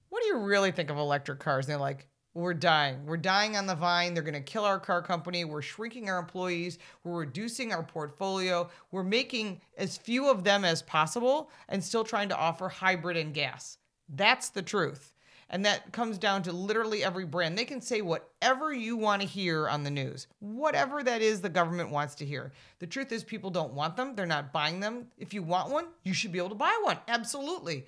What do you really think of electric cars? And they're like, we're dying. We're dying on the vine. They're going to kill our car company. We're shrinking our employees. We're reducing our portfolio. We're making as few of them as possible and still trying to offer hybrid and gas. That's the truth. And that comes down to literally every brand. They can say whatever you want to hear on the news, whatever that is the government wants to hear. The truth is people don't want them. They're not buying them. If you want one, you should be able to buy one. Absolutely.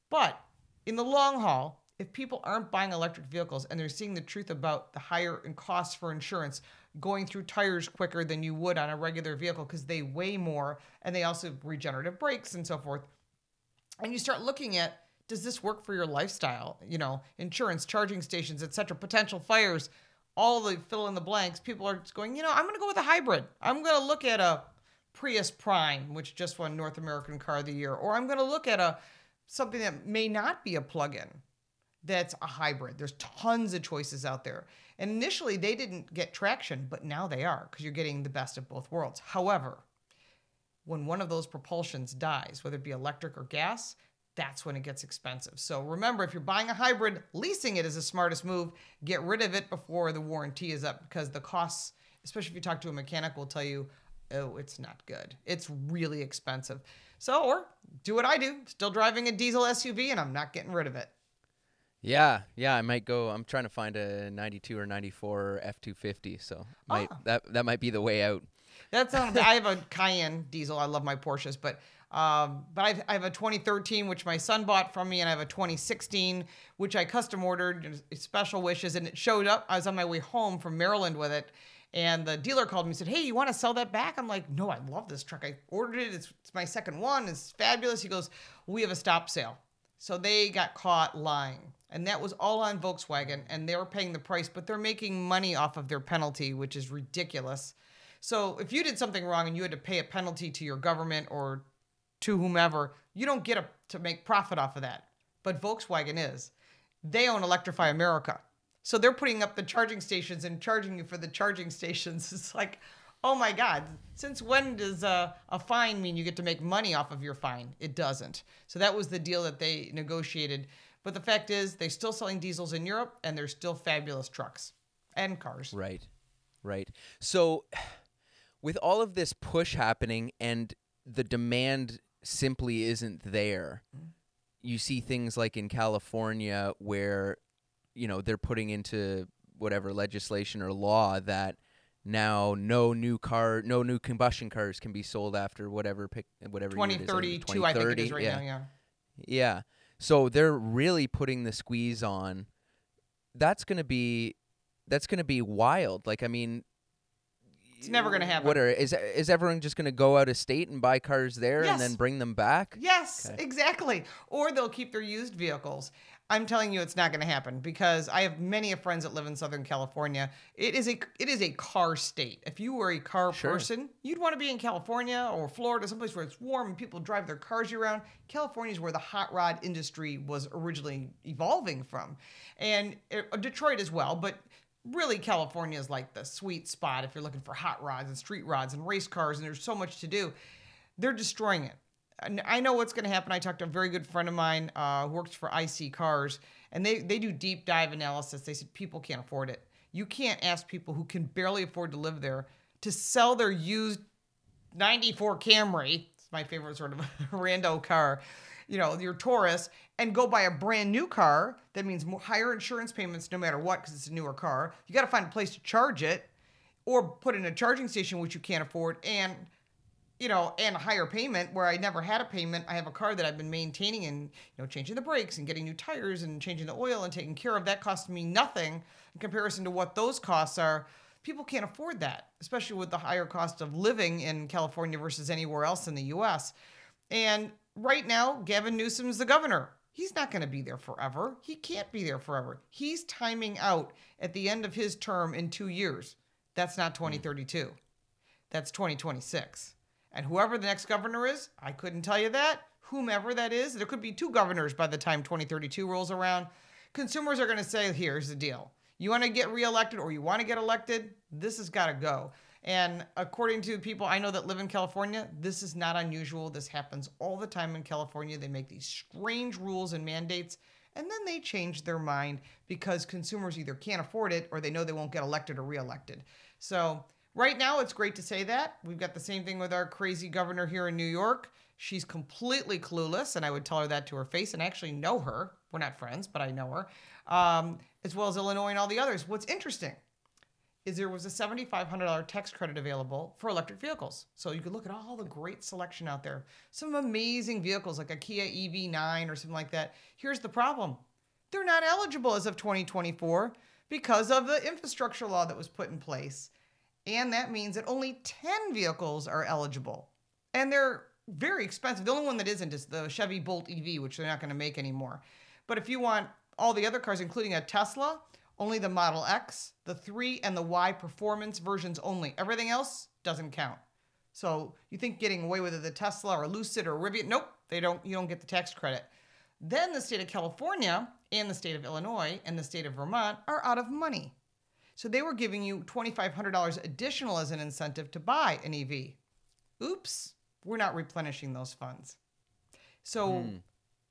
But in the long haul, if people aren't buying electric vehicles and they're seeing the truth about the higher in costs for insurance, going through tires quicker than you would on a regular vehicle because they weigh more and they also have regenerative brakes and so forth. And you start looking at, does this work for your lifestyle? Insurance, charging stations, etc., potential fires, all the fill in the blanks. People are just going, I'm going to go with a hybrid. I'm going to look at a Prius Prime, which just won North American Car of the Year. Or I'm going to look at something that may not be a plug-in that's a hybrid. There's tons of choices out there. And initially, they didn't get traction, but now they are because you're getting the best of both worlds. However, when one of those propulsions dies, whether it be electric or gas, that's when it gets expensive. So remember, if you're buying a hybrid, leasing it is the smartest move. Get rid of it before the warranty is up because the costs, especially if you talk to a mechanic, will tell you, oh, it's not good. It's really expensive. So, or do what I do, still driving a diesel SUV and I'm not getting rid of it. Yeah, I might go. I'm trying to find a 92 or 94 F250, so that might be the way out. That's I have a Cayenne diesel. I love my Porsches, but I have a 2013 which my son bought from me, and I have a 2016 which I custom ordered, special wishes, and it showed up. I was on my way home from Maryland with it, and the dealer called me and said, "Hey, you want to sell that back?" I'm like, "No, I love this truck. I ordered it. It's my second one. It's fabulous." He goes, "We have a stop sale." So they got caught lying. And that was all on Volkswagen, and they were paying the price, but they're making money off of their penalty, which is ridiculous. So if you did something wrong and you had to pay a penalty to your government or to whomever, you don't get to make profit off of that. But Volkswagen is. They own Electrify America. So they're putting up the charging stations and charging you for the charging stations. It's like, oh my God, since when does a fine mean you get to make money off of your fine? It doesn't. So that was the deal that they negotiated. But the fact is, they're still selling diesels in Europe, and they're still fabulous trucks and cars. Right. So with all of this push happening and the demand simply isn't there, you see things like in California where, they're putting into whatever legislation or law that now no new combustion cars can be sold after whatever 2032, I think it is right now, yeah. Yeah. So they're really putting the squeeze on. That's gonna be wild. Like, I mean, it's never gonna happen. Is everyone just gonna go out of state and buy cars there and then bring them back? Yes, okay. Exactly. Or they'll keep their used vehicles. I'm telling you, it's not going to happen because I have many friends that live in Southern California. It is a car state. If you were a car person, you'd want to be in California or Florida, someplace where it's warm and people drive their cars year-round. California is where the hot rod industry was originally evolving from, and Detroit as well. But really, California is like the sweet spot if you're looking for hot rods and street rods and race cars, and there's so much to do. They're destroying it. I know what's going to happen. I talked to a very good friend of mine who works for IC Cars, and they do deep dive analysis. They said people can't afford it. You can't ask people who can barely afford to live there to sell their used 94 Camry, it's my favorite sort of rando car, your Taurus, and go buy a brand new car. That means higher insurance payments no matter what because it's a newer car. You got to find a place to charge it or put in a charging station, which you can't afford, and a higher payment where I never had a payment. I have a car that I've been maintaining and, changing the brakes and getting new tires and changing the oil and taking care of. That costs me nothing in comparison to what those costs are. People can't afford that, especially with the higher cost of living in California versus anywhere else in the U.S. And right now, Gavin Newsom's the governor. He's not going to be there forever. He can't be there forever. He's timing out at the end of his term in 2 years. That's not 2032. That's 2026. And whoever the next governor is, I couldn't tell you that. Whomever that is, there could be 2 governors by the time 2032 rolls around. Consumers are going to say, here's the deal. You want to get reelected or you want to get elected, this has got to go. And according to people I know that live in California, this is not unusual. This happens all the time in California. They make these strange rules and mandates, and then they change their mind because consumers either can't afford it or they know they won't get elected or reelected. So right now, it's great to say that. We've got the same thing with our crazy governor here in New York. She's completely clueless, and I would tell her that to her face, and I actually know her. We're not friends, but I know her, as well as Illinois and all the others. What's interesting is there was a $7,500 tax credit available for electric vehicles. So you could look at all the great selection out there. Some amazing vehicles like a Kia EV9 or something like that. Here's the problem. They're not eligible as of 2024 because of the infrastructure law that was put in place. And that means that only 10 vehicles are eligible. And they're very expensive. The only one that isn't is the Chevy Bolt EV, which they're not going to make anymore. But if you want all the other cars, including a Tesla, only the Model X, the 3, and the Y performance versions only. Everything else doesn't count. So you think getting away with it, the Tesla or Lucid or Rivian, nope, you don't get the tax credit. Then the state of California and the state of Illinois and the state of Vermont are out of money. So they were giving you $2,500 additional as an incentive to buy an EV. Oops, we're not replenishing those funds. So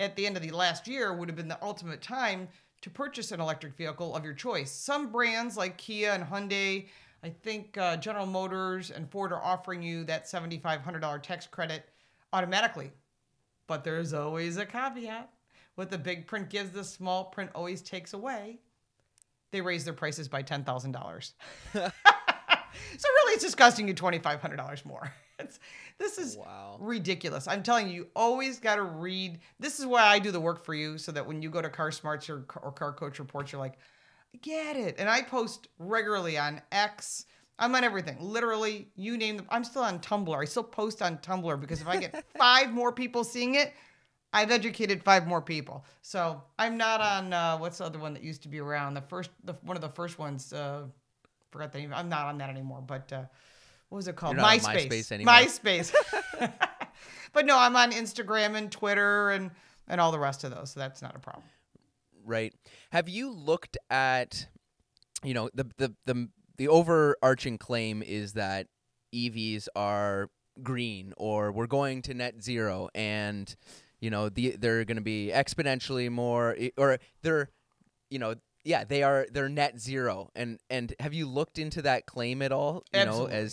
at the end of the last year would have been the ultimate time to purchase an electric vehicle of your choice. Some brands like Kia and Hyundai, I think General Motors and Ford are offering you that $7,500 tax credit automatically. But there's always a caveat. what the big print gives, the small print always takes away. They raise their prices by $10,000. So really, it's just costing you $2,500 more. This is ridiculous. I'm telling you, you always got to read. This is why I do the work for you, so that when you go to Car Smarts or Car Coach Reports, you're like, I get it. And I post regularly on X. I'm on everything. Literally, you name them. I'm still on Tumblr. I still post on Tumblr because if I get 5 more people seeing it, I've educated 5 more people. So I'm not on what's the other one that used to be around? One of the first ones. Forgot the name. I'm not on that anymore. But what was it called? You're not MySpace. on MySpace anymore. MySpace. But no, I'm on Instagram and Twitter and all the rest of those. So that's not a problem. Right. Have you looked at, the overarching claim is that EVs are green, or we're going to net zero, and they're going to be exponentially more, or they're net zero. And have you looked into that claim at all? Absolutely.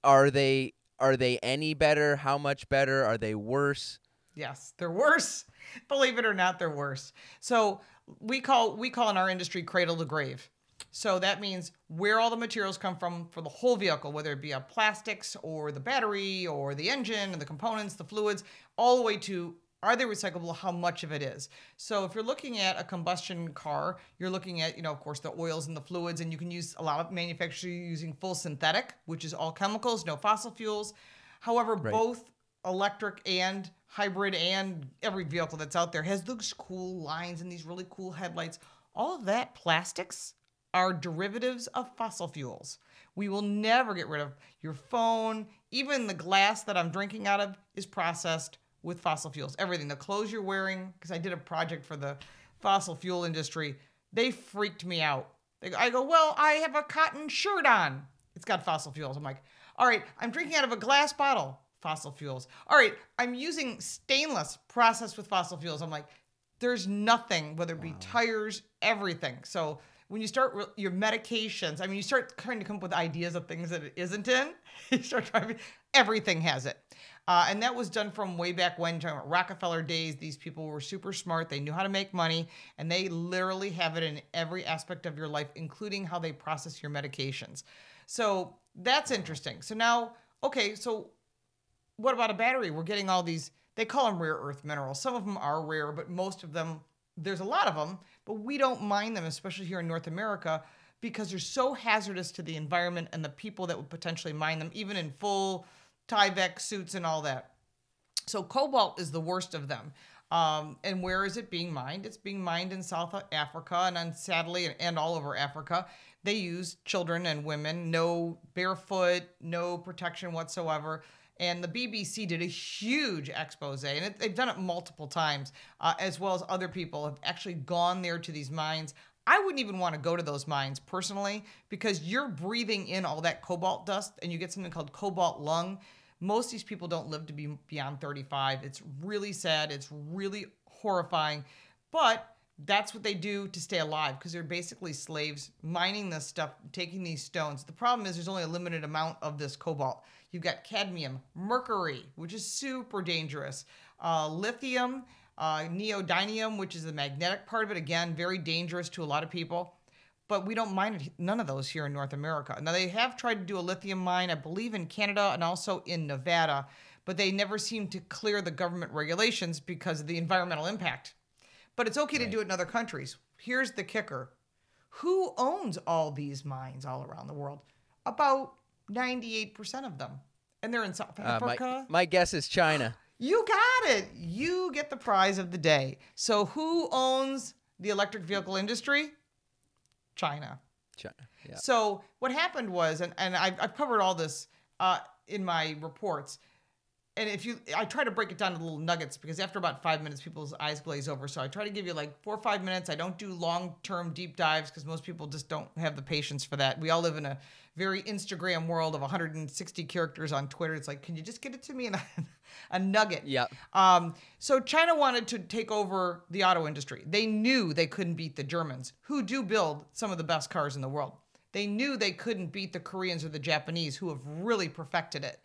Are they any better? How much better? Are they worse? Yes, they're worse. Believe it or not, they're worse. So we call in our industry cradle to grave. So that means where all the materials come from for the whole vehicle, whether it be plastics or the battery or the engine and the components, the fluids, all the way to are they recyclable, how much of it is. So if you're looking at a combustion car, you're looking at, of course, the oils and the fluids, and you can use a lot of manufacturers using full synthetic, which is all chemicals, no fossil fuels. However, both electric and hybrid and every vehicle that's out there has those cool lines and these really cool headlights. All of that plastics are derivatives of fossil fuels. We will never get rid of your phone. Even the glass that I'm drinking out of is processed with fossil fuels. Everything, the clothes you're wearing, because I did a project for the fossil fuel industry, they freaked me out. I go, well, I have a cotton shirt on. It's got fossil fuels. I'm like, all right, I'm drinking out of a glass bottle. Fossil fuels. All right, I'm using stainless processed with fossil fuels. I'm like, there's nothing, whether it be tires, everything. So when you start your medications, you start trying to come up with ideas of things that it isn't in. You start trying, everything has it. And that was done from way back when, talking about Rockefeller days. These people were super smart. They knew how to make money, and they literally have it in every aspect of your life, including how they process your medications. So that's interesting. So now, okay, so what about a battery? We're getting all these, they call them rare earth minerals. Some of them are rare, but most of them, there's a lot of them, but we don't mine them, especially here in North America, because they're so hazardous to the environment and the people that would potentially mine them, even in full Tyvek suits and all that. So cobalt is the worst of them. And where is it being mined? It's being mined in South Africa and sadly, and all over Africa. They use children and women, no barefoot, no protection whatsoever. And the BBC did a huge expose, and they've done it multiple times, as well as other people have actually gone there to these mines. I wouldn't even want to go to those mines personally, because you're breathing in all that cobalt dust, and you get something called cobalt lung. Most of these people don't live to be beyond 35. It's really sad. It's really horrifying. But that's what they do to stay alive, because they're basically slaves mining this stuff, taking these stones. The problem is there's only a limited amount of this cobalt. You've got cadmium, mercury, which is super dangerous, lithium, neodymium, which is the magnetic part of it. Again, very dangerous to a lot of people. But we don't mine none of those here in North America. Now, they have tried to do a lithium mine, I believe, in Canada and also in Nevada, but they never seem to clear the government regulations because of the environmental impact. But it's okay to do it in other countries. Here's the kicker. Who owns all these mines all around the world? About 98% of them. And they're in South Africa. My guess is China. You got it. You get the prize of the day. So who owns the electric vehicle industry? China. China, yeah. So what happened was, and I've covered all this in my reports, and I try to break it down to little nuggets, because after about 5 minutes, people's eyes glaze over. So I try to give you like 4 or 5 minutes. I don't do long-term deep dives, because most people just don't have the patience for that. We all live in a very Instagram world of 160 characters on Twitter. It's like, can you just get it to me in a nugget? Yeah. So China wanted to take over the auto industry. They knew they couldn't beat the Germans, who do build some of the best cars in the world. They knew they couldn't beat the Koreans or the Japanese, who have really perfected it.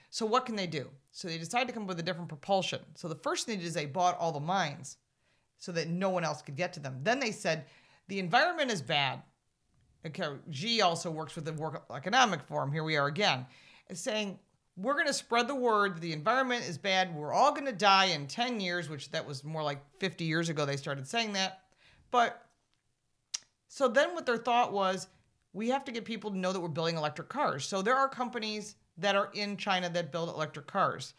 So what can they do? So they decided to come up with a different propulsion. So the first thing they did is they bought all the mines. so that no one else could get to them. Then they said, the environment is bad. Okay, Xi also works with the World Economic Forum. Here we are again. It's saying, we're going to spread the word that the environment is bad. We're all going to die in 10 years, which that was more like 50 years ago they started saying that. But so then what their thought was, we have to get people to know that we're building electric cars. So there are companies that are in China that build electric cars.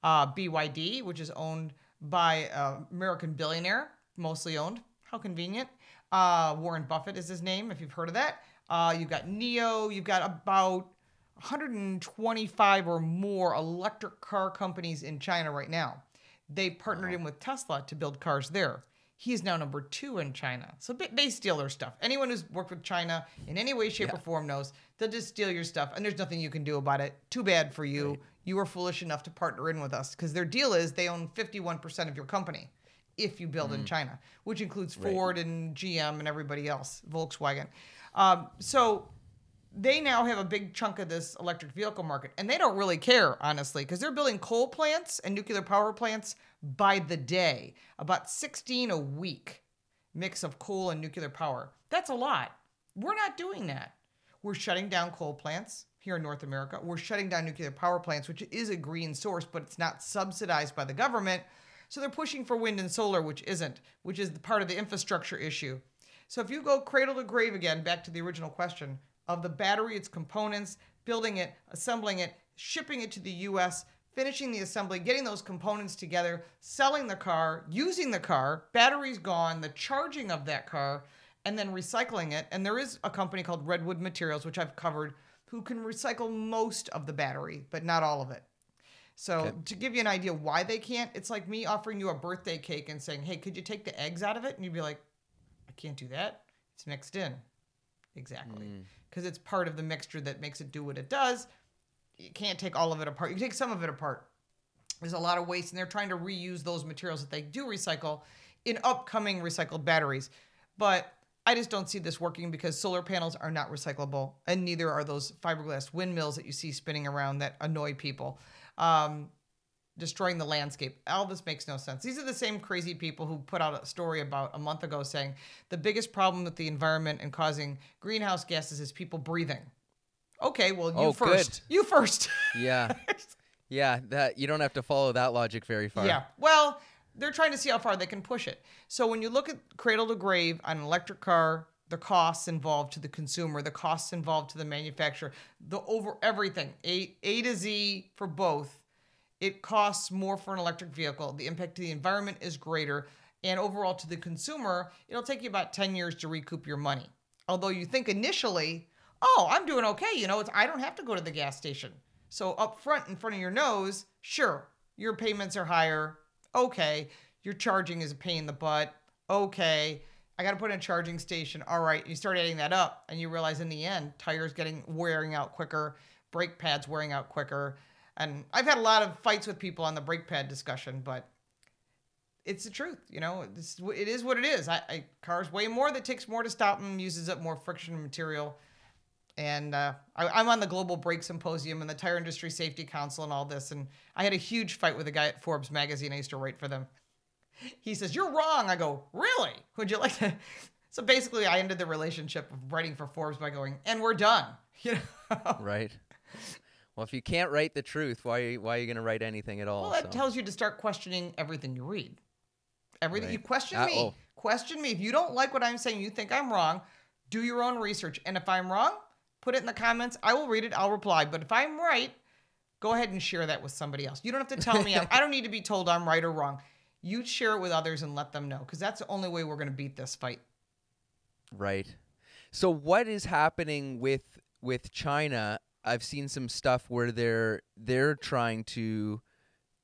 BYD, which is owned by an American billionaire, mostly owned. How convenient. Warren Buffett is his name, if you've heard of that. You've got NIO. You've got about 125 or more electric car companies in China right now. They partnered in with Tesla to build cars there. He is now number 2 in China. So they steal their stuff. Anyone who's worked with China in any way, shape, or form knows they'll just steal your stuff, and there's nothing you can do about it. Too bad for you. Right. You were foolish enough to partner in with us, because their deal is they own 51% of your company if you build in China, which includes Ford and GM and everybody else, Volkswagen. So they now have a big chunk of this electric vehicle market, and they don't really care, honestly, because they're building coal plants and nuclear power plants by the day, about 16 a week mix of coal and nuclear power. That's a lot. We're not doing that. We're shutting down coal plants here in North America. We're shutting down nuclear power plants, which is a green source, but it's not subsidized by the government. So they're pushing for wind and solar, which isn't, which is part of the infrastructure issue. So if you go cradle to grave again, back to the original question, of the battery, its components, building it, assembling it, shipping it to the U.S., finishing the assembly, getting those components together, selling the car, using the car, battery's gone, the charging of that car, and then recycling it. And there is a company called Redwood Materials, which I've covered, who can recycle most of the battery, but not all of it. So to give you an idea why they can't, it's like me offering you a birthday cake and saying, hey, could you take the eggs out of it? And you'd be like, I can't do that. It's mixed in. Exactly. Because it's part of the mixture that makes it do what it does. You can't take all of it apart. You take some of it apart. There's a lot of waste, and they're trying to reuse those materials that they do recycle in upcoming recycled batteries. But I just don't see this working because solar panels are not recyclable, and neither are those fiberglass windmills that you see spinning around that annoy people, destroying the landscape. All this makes no sense. These are the same crazy people who put out a story about a month ago saying the biggest problem with the environment and causing greenhouse gases is people breathing. Okay, well, you first. Good. You first. Yeah. Yeah, that you don't have to follow that logic very far. Yeah. Well, they're trying to see how far they can push it. So when you look at cradle to grave on an electric car, the costs involved to the consumer, the costs involved to the manufacturer, the over everything, A to Z for both, it costs more for an electric vehicle. The impact to the environment is greater. And overall to the consumer, it'll take you about 10 years to recoup your money. Although you think initially, oh, I'm doing okay. You know, I don't have to go to the gas station. So up front, in front of your nose, sure, your payments are higher. Okay. Your charging is a pain in the butt. Okay. I got to put in a charging station. All right. You start adding that up and you realize in the end, tires wearing out quicker, brake pads wearing out quicker. And I've had a lot of fights with people on the brake pad discussion, but it's the truth. You know, it is what it is. Cars weigh more. That takes more to stop them, uses up more friction material. And I'm on the Global Brake Symposium and the Tire Industry Safety Council and all this. And I had a huge fight with a guy at Forbes magazine. I used to write for them. He says, you're wrong. I go, really? Would you like to? So basically, I ended the relationship of writing for Forbes by going, and we're done. You know? Right. Well, if you can't write the truth, why are you going to write anything at all? Well, that tells you to start questioning everything you read. Everything. Right. You question me. Question me. If you don't like what I'm saying, you think I'm wrong, do your own research. And if I'm wrong, put it in the comments. I will read it. I'll reply. But if I'm right, go ahead and share that with somebody else. You don't have to tell me. I don't need to be told I'm right or wrong. You share it with others and let them know, because that's the only way we're going to beat this fight. Right. So what is happening with China? I've seen some stuff where they're trying to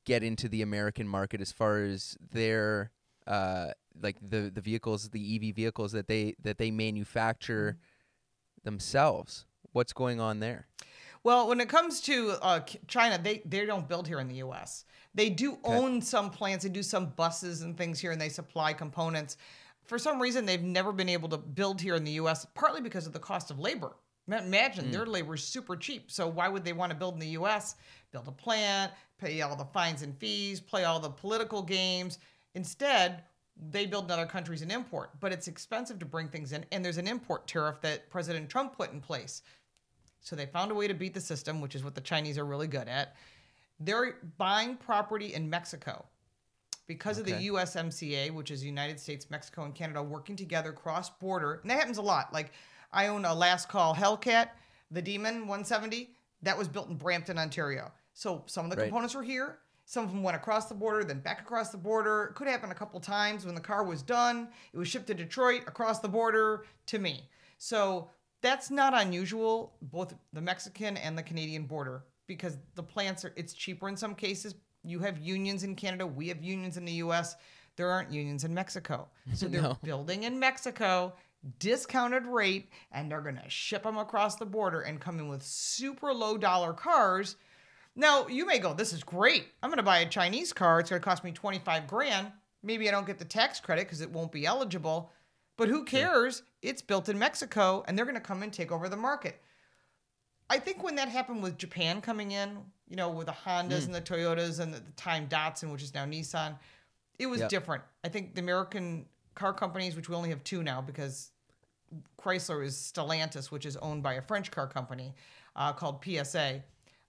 get into the American market as far as their like the vehicles, the EV vehicles that they manufacture themselves. What's going on there? Well, when it comes to China, they don't build here in the U.S. They do own some plants. They do some buses and things here, and they supply components. For some reason, they've never been able to build here in the U.S., partly because of the cost of labor. Imagine their labor is super cheap. So why would they want to build in the U.S., build a plant, pay all the fines and fees, play all the political games? Instead, they build in other countries and import, but it's expensive to bring things in. And there's an import tariff that President Trump put in place. So they found a way to beat the system, which is what the Chinese are really good at. They're buying property in Mexico because of the USMCA, which is United States, Mexico, and Canada working together cross-border. And that happens a lot. Like I own a Last Call Hellcat, the Demon 170. That was built in Brampton, Ontario. So some of the components were here. Some of them went across the border, then back across the border. It could happen a couple times. When the car was done, it was shipped to Detroit, across the border to me. So that's not unusual, both the Mexican and the Canadian border, because the plants it's cheaper in some cases. You have unions in Canada. We have unions in the U.S. There aren't unions in Mexico. So they're building in Mexico, discounted rate, and they're going to ship them across the border and come in with super low dollar cars. Now, you may go, this is great. I'm going to buy a Chinese car. It's going to cost me 25 grand. Maybe I don't get the tax credit because it won't be eligible. But who cares? It's built in Mexico, and they're going to come and take over the market. I think when that happened with Japan coming in, you know, with the Hondas and the Toyotas and the time Datsun, which is now Nissan, it was different. I think the American car companies, which we only have two now because Chrysler is Stellantis, which is owned by a French car company called PSA.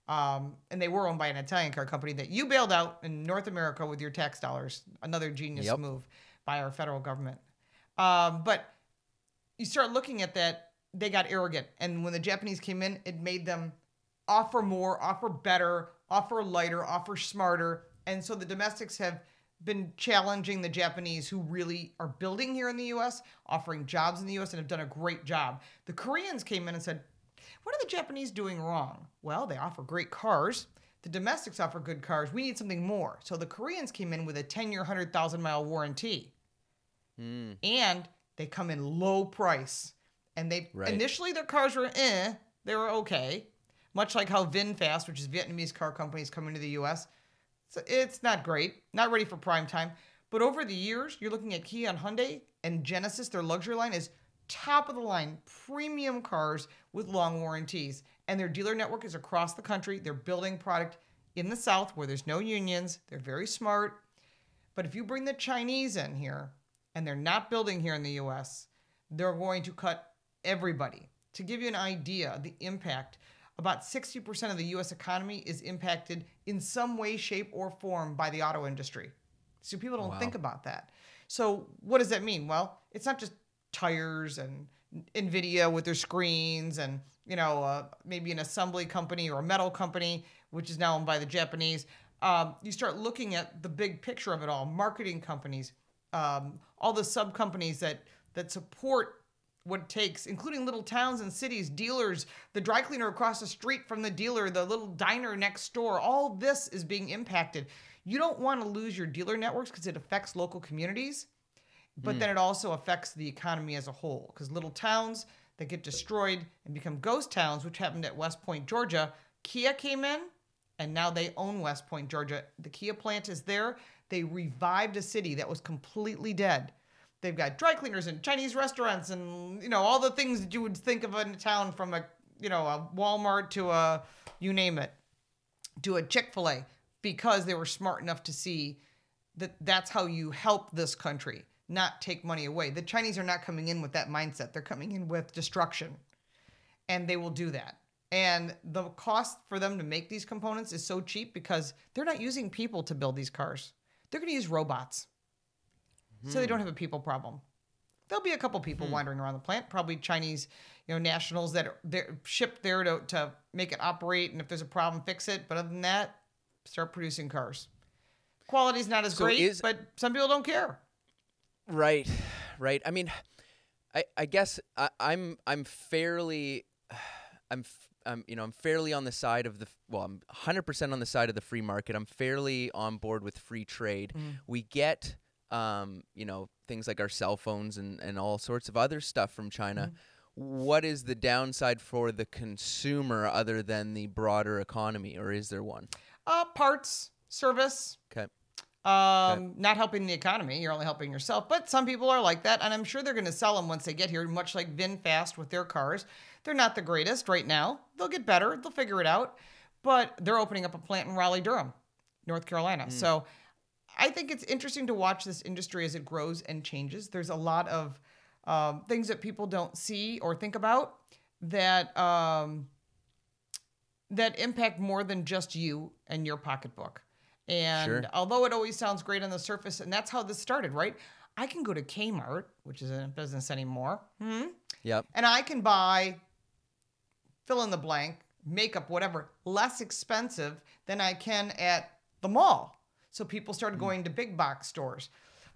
And they were owned by an Italian car company that you bailed out in North America with your tax dollars. Another genius move by our federal government. But you start looking at that, they got arrogant. And when the Japanese came in, it made them offer more, offer better, offer lighter, offer smarter. And so the domestics have been challenging the Japanese who really are building here in the U.S., offering jobs in the U.S., and have done a great job. The Koreans came in and said, what are the Japanese doing wrong? Well, they offer great cars. The domestics offer good cars. We need something more. So the Koreans came in with a 10-year, 100,000-mile warranty. And they come in low price. And they initially their cars were they were okay. Much like how VinFast, which is Vietnamese car companies, come into the U.S. So it's not great, not ready for prime time. But over the years, you're looking at Kia and Hyundai and Genesis, their luxury line is top of the line, premium cars with long warranties. And their dealer network is across the country. They're building product in the South where there's no unions. They're very smart. But if you bring the Chinese in here and they're not building here in the U.S., they're going to cut everybody. To give you an idea of the impact, about 60% of the U.S. economy is impacted in some way, shape, or form by the auto industry. So people don't think about that. So what does that mean? Well, it's not just tires and NVIDIA with their screens and, you know, maybe an assembly company or a metal company, which is now owned by the Japanese. You start looking at the big picture of it all. Marketing companies, all the sub-companies that support what it takes, including little towns and cities, dealers, the dry cleaner across the street from the dealer, the little diner next door. All this is being impacted. You don't want to lose your dealer networks because it affects local communities. But then it also affects the economy as a whole because little towns that get destroyed and become ghost towns, which happened at West Point, Georgia. Kia came in, and now they own West Point, Georgia. The Kia plant is there. They revived a city that was completely dead. They've got dry cleaners and Chinese restaurants and, you know, all the things that you would think of in a town from a Walmart to a, you name it, to a Chick-fil-A because they were smart enough to see that that's how you help this country. Not take money away. The Chinese are not coming in with that mindset. They're coming in with destruction. And they will do that. And the cost for them to make these components is so cheap because they're not using people to build these cars. They're going to use robots. So they don't have a people problem. There'll be a couple people wandering around the plant, probably Chinese, nationals that are shipped there to make it operate. And if there's a problem, fix it. But other than that, start producing cars. Quality's not as great, but some people don't care. Right. I mean, I guess I'm fairly on the side of I'm 100% on the side of the free market. I'm fairly on board with free trade. We get things like our cell phones and all sorts of other stuff from China. What is the downside for the consumer other than the broader economy, or is there one? Parts, service. Okay. Not helping the economy. You're only helping yourself. But some people are like that, and I'm sure they're going to sell them once they get here, much like VinFast with their cars. They're not the greatest right now. They'll get better. They'll figure it out. But they're opening up a plant in Raleigh, Durham, North Carolina. So I think it's interesting to watch this industry as it grows and changes. There's a lot of things that people don't see or think about that that impact more than just you and your pocketbook. And although it always sounds great on the surface, and that's how this started, right? I can go to Kmart, which isn't in business anymore. Yep. And I can buy fill in the blank, makeup, whatever, less expensive than I can at the mall. So people started going to big box stores.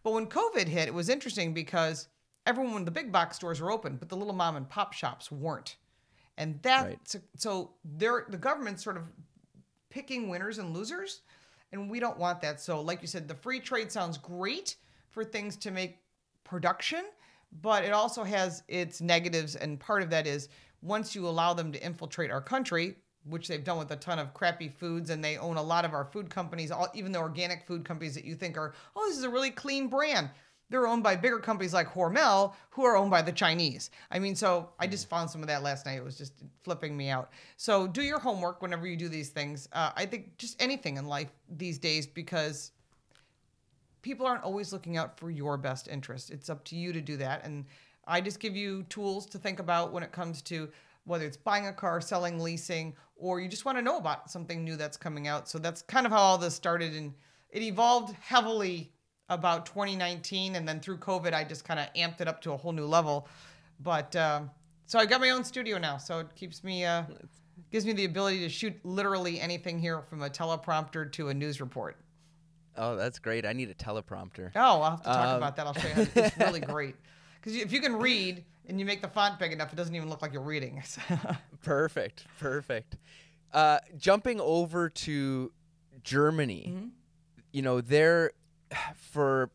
But when COVID hit, it was interesting because the big box stores were open, but the little mom and pop shops weren't. And so the government's sort of picking winners and losers, and we don't want that. So like you said, the free trade sounds great for things to make production, but it also has its negatives, and part of that is once you allow them to infiltrate our country, which they've done with a ton of crappy foods, and they own a lot of our food companies, even the organic food companies that you think are, this is a really clean brand. They're owned by bigger companies like Hormel, who are owned by the Chinese. I mean, so I just found some of that last night. It was just flipping me out. So do your homework whenever you do these things. I think just anything in life these days, because people aren't always looking out for your best interest. It's up to you to do that. And I just give you tools to think about when it comes to whether it's buying a car, selling, leasing, or you just want to know about something new that's coming out. So that's kind of how all this started. And it evolved heavily about 2019, and then through COVID, I just kind of amped it up to a whole new level. But so I got my own studio now, so it keeps me, gives me the ability to shoot literally anything here, from a teleprompter to a news report. Oh, that's great. I need a teleprompter. Oh, I'll have to talk about that. I'll show you. It's really great. Because if you can read and you make the font big enough, it doesn't even look like you're reading. Perfect. Jumping over to Germany, they're, for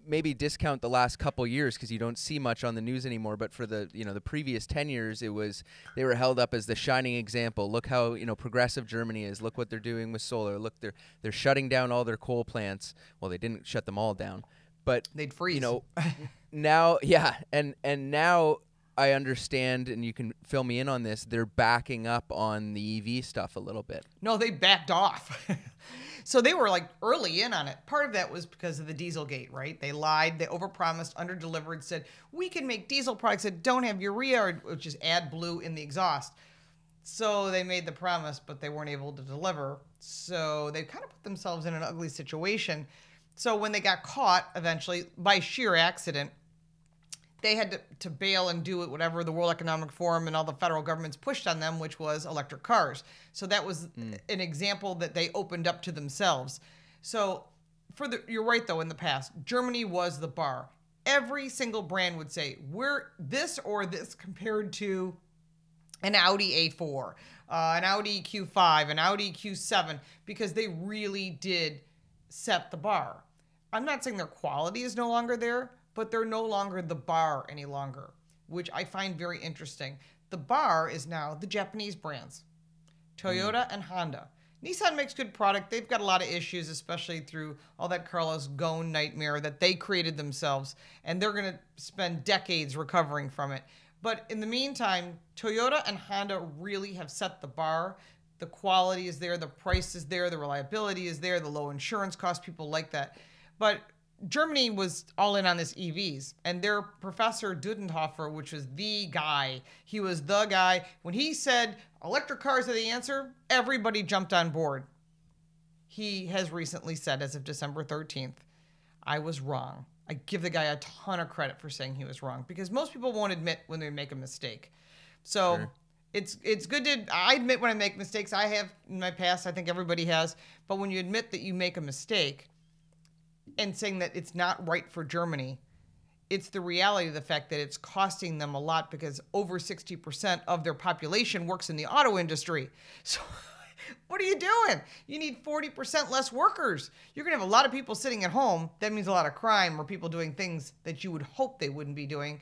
maybe discount the last couple years because you don't see much on the news anymore, but for the the previous 10 years, they were held up as the shining example. Look how progressive Germany is. Look what they're doing with solar. Look, they're shutting down all their coal plants. Well, they didn't shut them all down, but they'd freeze. Now, and now I understand, and you can fill me in on this, they're backing up on the EV stuff a little bit. No, they backed off. So they were like early in on it. Part of that was because of the Dieselgate, right? They lied, they overpromised, underdelivered, said, we can make diesel products that don't have urea, which is AdBlue in the exhaust. So they made the promise, but they weren't able to deliver. So they kind of put themselves in an ugly situation. So when they got caught eventually by sheer accident, they had to bail and do it, whatever the World Economic Forum and all the federal governments pushed on them, which was electric cars. So that was an example that they opened up to themselves. So you're right, though, in the past, Germany was the bar. Every single brand would say, we're this or this compared to an Audi A4, an Audi Q5, an Audi Q7, because they really did set the bar. I'm not saying their quality is no longer there, but they're no longer the bar any longer, which I find very interesting. The bar is now the Japanese brands, Toyota and Honda. Nissan makes good product. They've got a lot of issues, especially through all that Carlos Ghosn nightmare that they created themselves, and they're going to spend decades recovering from it. But in the meantime, Toyota and Honda really have set the bar. The quality is there, the price is there, the reliability is there, the low insurance costs, people like that. But Germany was all in on this EVs, and their professor Dudenhofer, which was the guy, he was the guy. When he said electric cars are the answer, everybody jumped on board. He has recently said, as of December 13th, I was wrong. I give the guy a ton of credit for saying he was wrong, because most people won't admit when they make a mistake. So Sure. It's good I admit when I make mistakes. I have in my past, I think everybody has. But when you admit that you make a mistake, and saying that it's not right for Germany, it's the reality of the fact that it's costing them a lot, because over 60% of their population works in the auto industry. So what are you doing? You need 40% less workers. You're going to have a lot of people sitting at home. That means a lot of crime, or people doing things that you would hope they wouldn't be doing.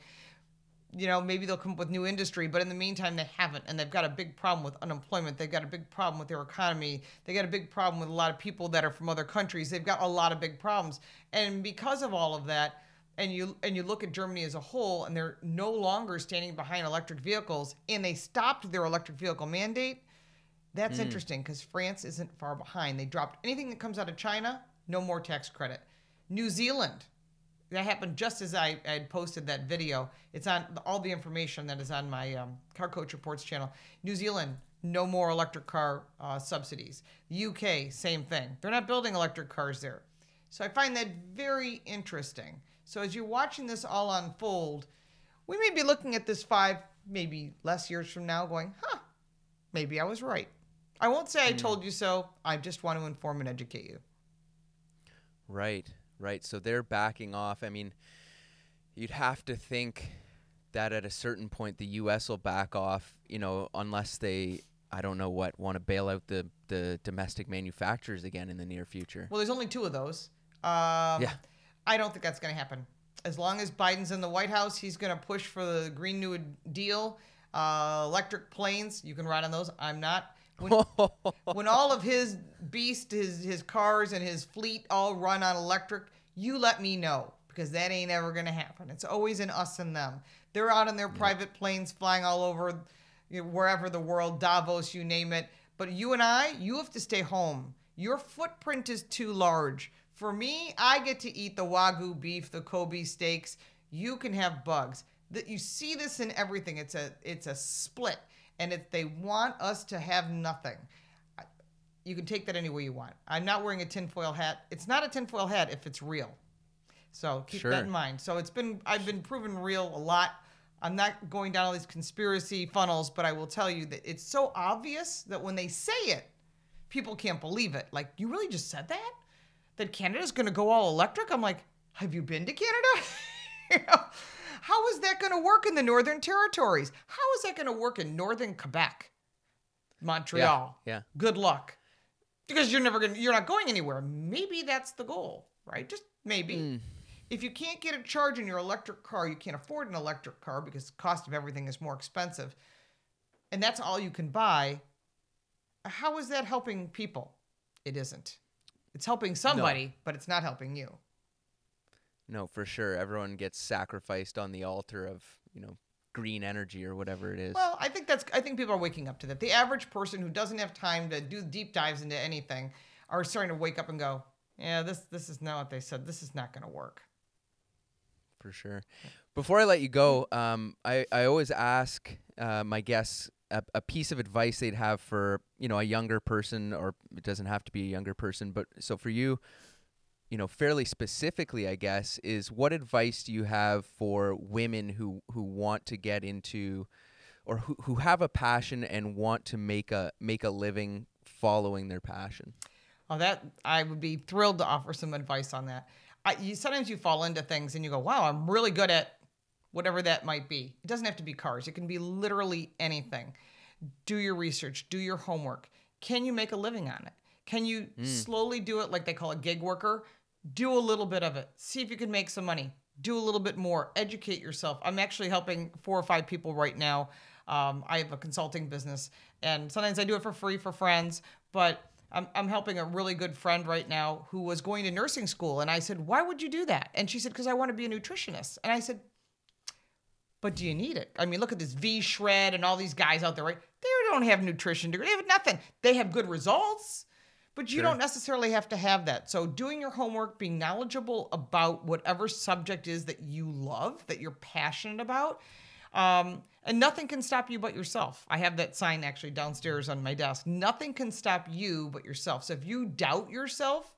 Maybe they'll come up with new industry, but in the meantime, they haven't. And they've got a big problem with unemployment. They've got a big problem with their economy. They got a big problem with a lot of people that are from other countries. They've got a lot of big problems. And because of all of that, and you look at Germany as a whole, and they're no longer standing behind electric vehicles, and they stopped their electric vehicle mandate, that's interesting, because France isn't far behind. They dropped anything that comes out of China, no more tax credit. New Zealand, that happened just as I had posted that video. It's on all the information that is on my Car Coach Reports channel. New Zealand, no more electric car subsidies. The UK, same thing. They're not building electric cars there. So I find that very interesting. So as you're watching this all unfold, we may be looking at this 5, maybe less years from now going, maybe I was right. I won't say I told you so. I just want to inform and educate you. Right. So they're backing off. I mean, you'd have to think that at a certain point the U.S. will back off, unless they, I don't know what, want to bail out the domestic manufacturers again in the near future. Well, there's only 2 of those. Yeah. I don't think that's going to happen. As long as Biden's in the White House, he's going to push for the Green New Deal. Electric planes, you can ride on those. I'm not. When all of his his cars and his fleet all run on electric, you let me know, because that ain't ever going to happen. It's always an us and them. They're out in their private planes flying all over, wherever the world, Davos, you name it. But you and I, you have to stay home. Your footprint is too large. For me, I get to eat the Wagyu beef, the Kobe steaks. You can have bugs. You see this in everything. It's a split. And if they want us to have nothing, you can take that any way you want. I'm not wearing a tinfoil hat. It's not a tinfoil hat if it's real. So keep that in mind. So I've been proven real a lot. I'm not going down all these conspiracy funnels, but I will tell you that it's so obvious that when they say it, people can't believe it. Like, you really just said that? That Canada's going to go all electric? I'm like, have you been to Canada? How is that going to work in the Northern Territories? How is that going to work in Northern Quebec? Montreal? Yeah. Good luck. Because you're not going anywhere. Maybe that's the goal, right? Just maybe. If you can't get a charge in your electric car, you can't afford an electric car because the cost of everything is more expensive, and that's all you can buy, how is that helping people? It isn't. It's helping somebody, but it's not helping you. No, for sure. Everyone gets sacrificed on the altar of, green energy or whatever it is. Well, I think people are waking up to that. The average person who doesn't have time to do deep dives into anything are starting to wake up and go, yeah, this is not what they said. This is not going to work. For sure. Before I let you go, I always ask my guests a piece of advice they'd have for, a younger person, or it doesn't have to be a younger person, but so for you, fairly specifically, I guess, is what advice do you have for women who want to get into, or who have a passion and want to make a living following their passion? Oh, that I would be thrilled to offer some advice on that. Sometimes you fall into things and you go, wow, I'm really good at whatever that might be. It doesn't have to be cars. It can be literally anything. Do your research. Do your homework. Can you make a living on it? Can you slowly do it like they call a gig worker? Do a little bit of it. See if you can make some money. Do a little bit more. Educate yourself. I'm actually helping 4 or 5 people right now. I have a consulting business, and sometimes I do it for free for friends, but I'm helping a really good friend right now who was going to nursing school. And I said, why would you do that? And she said, because I want to be a nutritionist. And I said, but do you need it? I mean, look at this V-Shred and all these guys out there, right? They don't have nutrition degree. They have nothing. They have good results, but you don't necessarily have to have that. So doing your homework, being knowledgeable about whatever subject is that you love, that you're passionate about, and nothing can stop you but yourself. I have that sign actually downstairs on my desk. Nothing can stop you but yourself. So if you doubt yourself,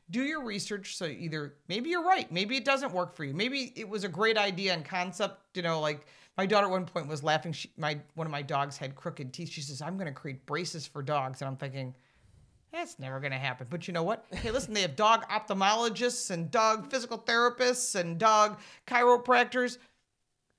do your research. So either maybe you're right, maybe it doesn't work for you. Maybe it was a great idea and concept, like my daughter at one point was laughing. One of my dogs had crooked teeth. She says, I'm going to create braces for dogs. And I'm thinking, that's never going to happen. But you know what? Hey, listen, they have dog ophthalmologists and dog physical therapists and dog chiropractors.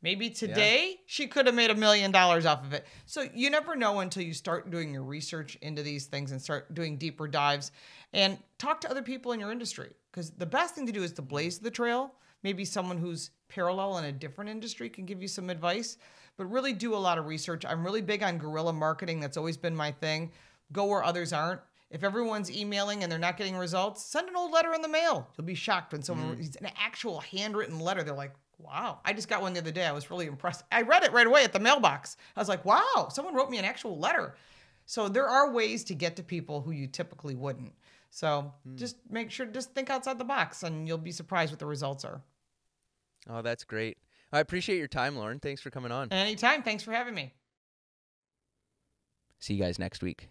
Maybe today she could have made $1 million off of it. So you never know until you start doing your research into these things and start doing deeper dives and talk to other people in your industry. Because the best thing to do is to blaze the trail. Maybe someone who's parallel in a different industry can give you some advice, but really do a lot of research. I'm really big on guerrilla marketing. That's always been my thing. Go where others aren't. If everyone's emailing and they're not getting results, send an old letter in the mail. You'll be shocked when someone reads an actual handwritten letter. They're like, wow. I just got one the other day. I was really impressed. I read it right away at the mailbox. I was like, wow, someone wrote me an actual letter. So there are ways to get to people who you typically wouldn't. So just make sure, just think outside the box, and you'll be surprised what the results are. Oh, that's great. I appreciate your time, Lauren. Thanks for coming on. Anytime. Thanks for having me. See you guys next week.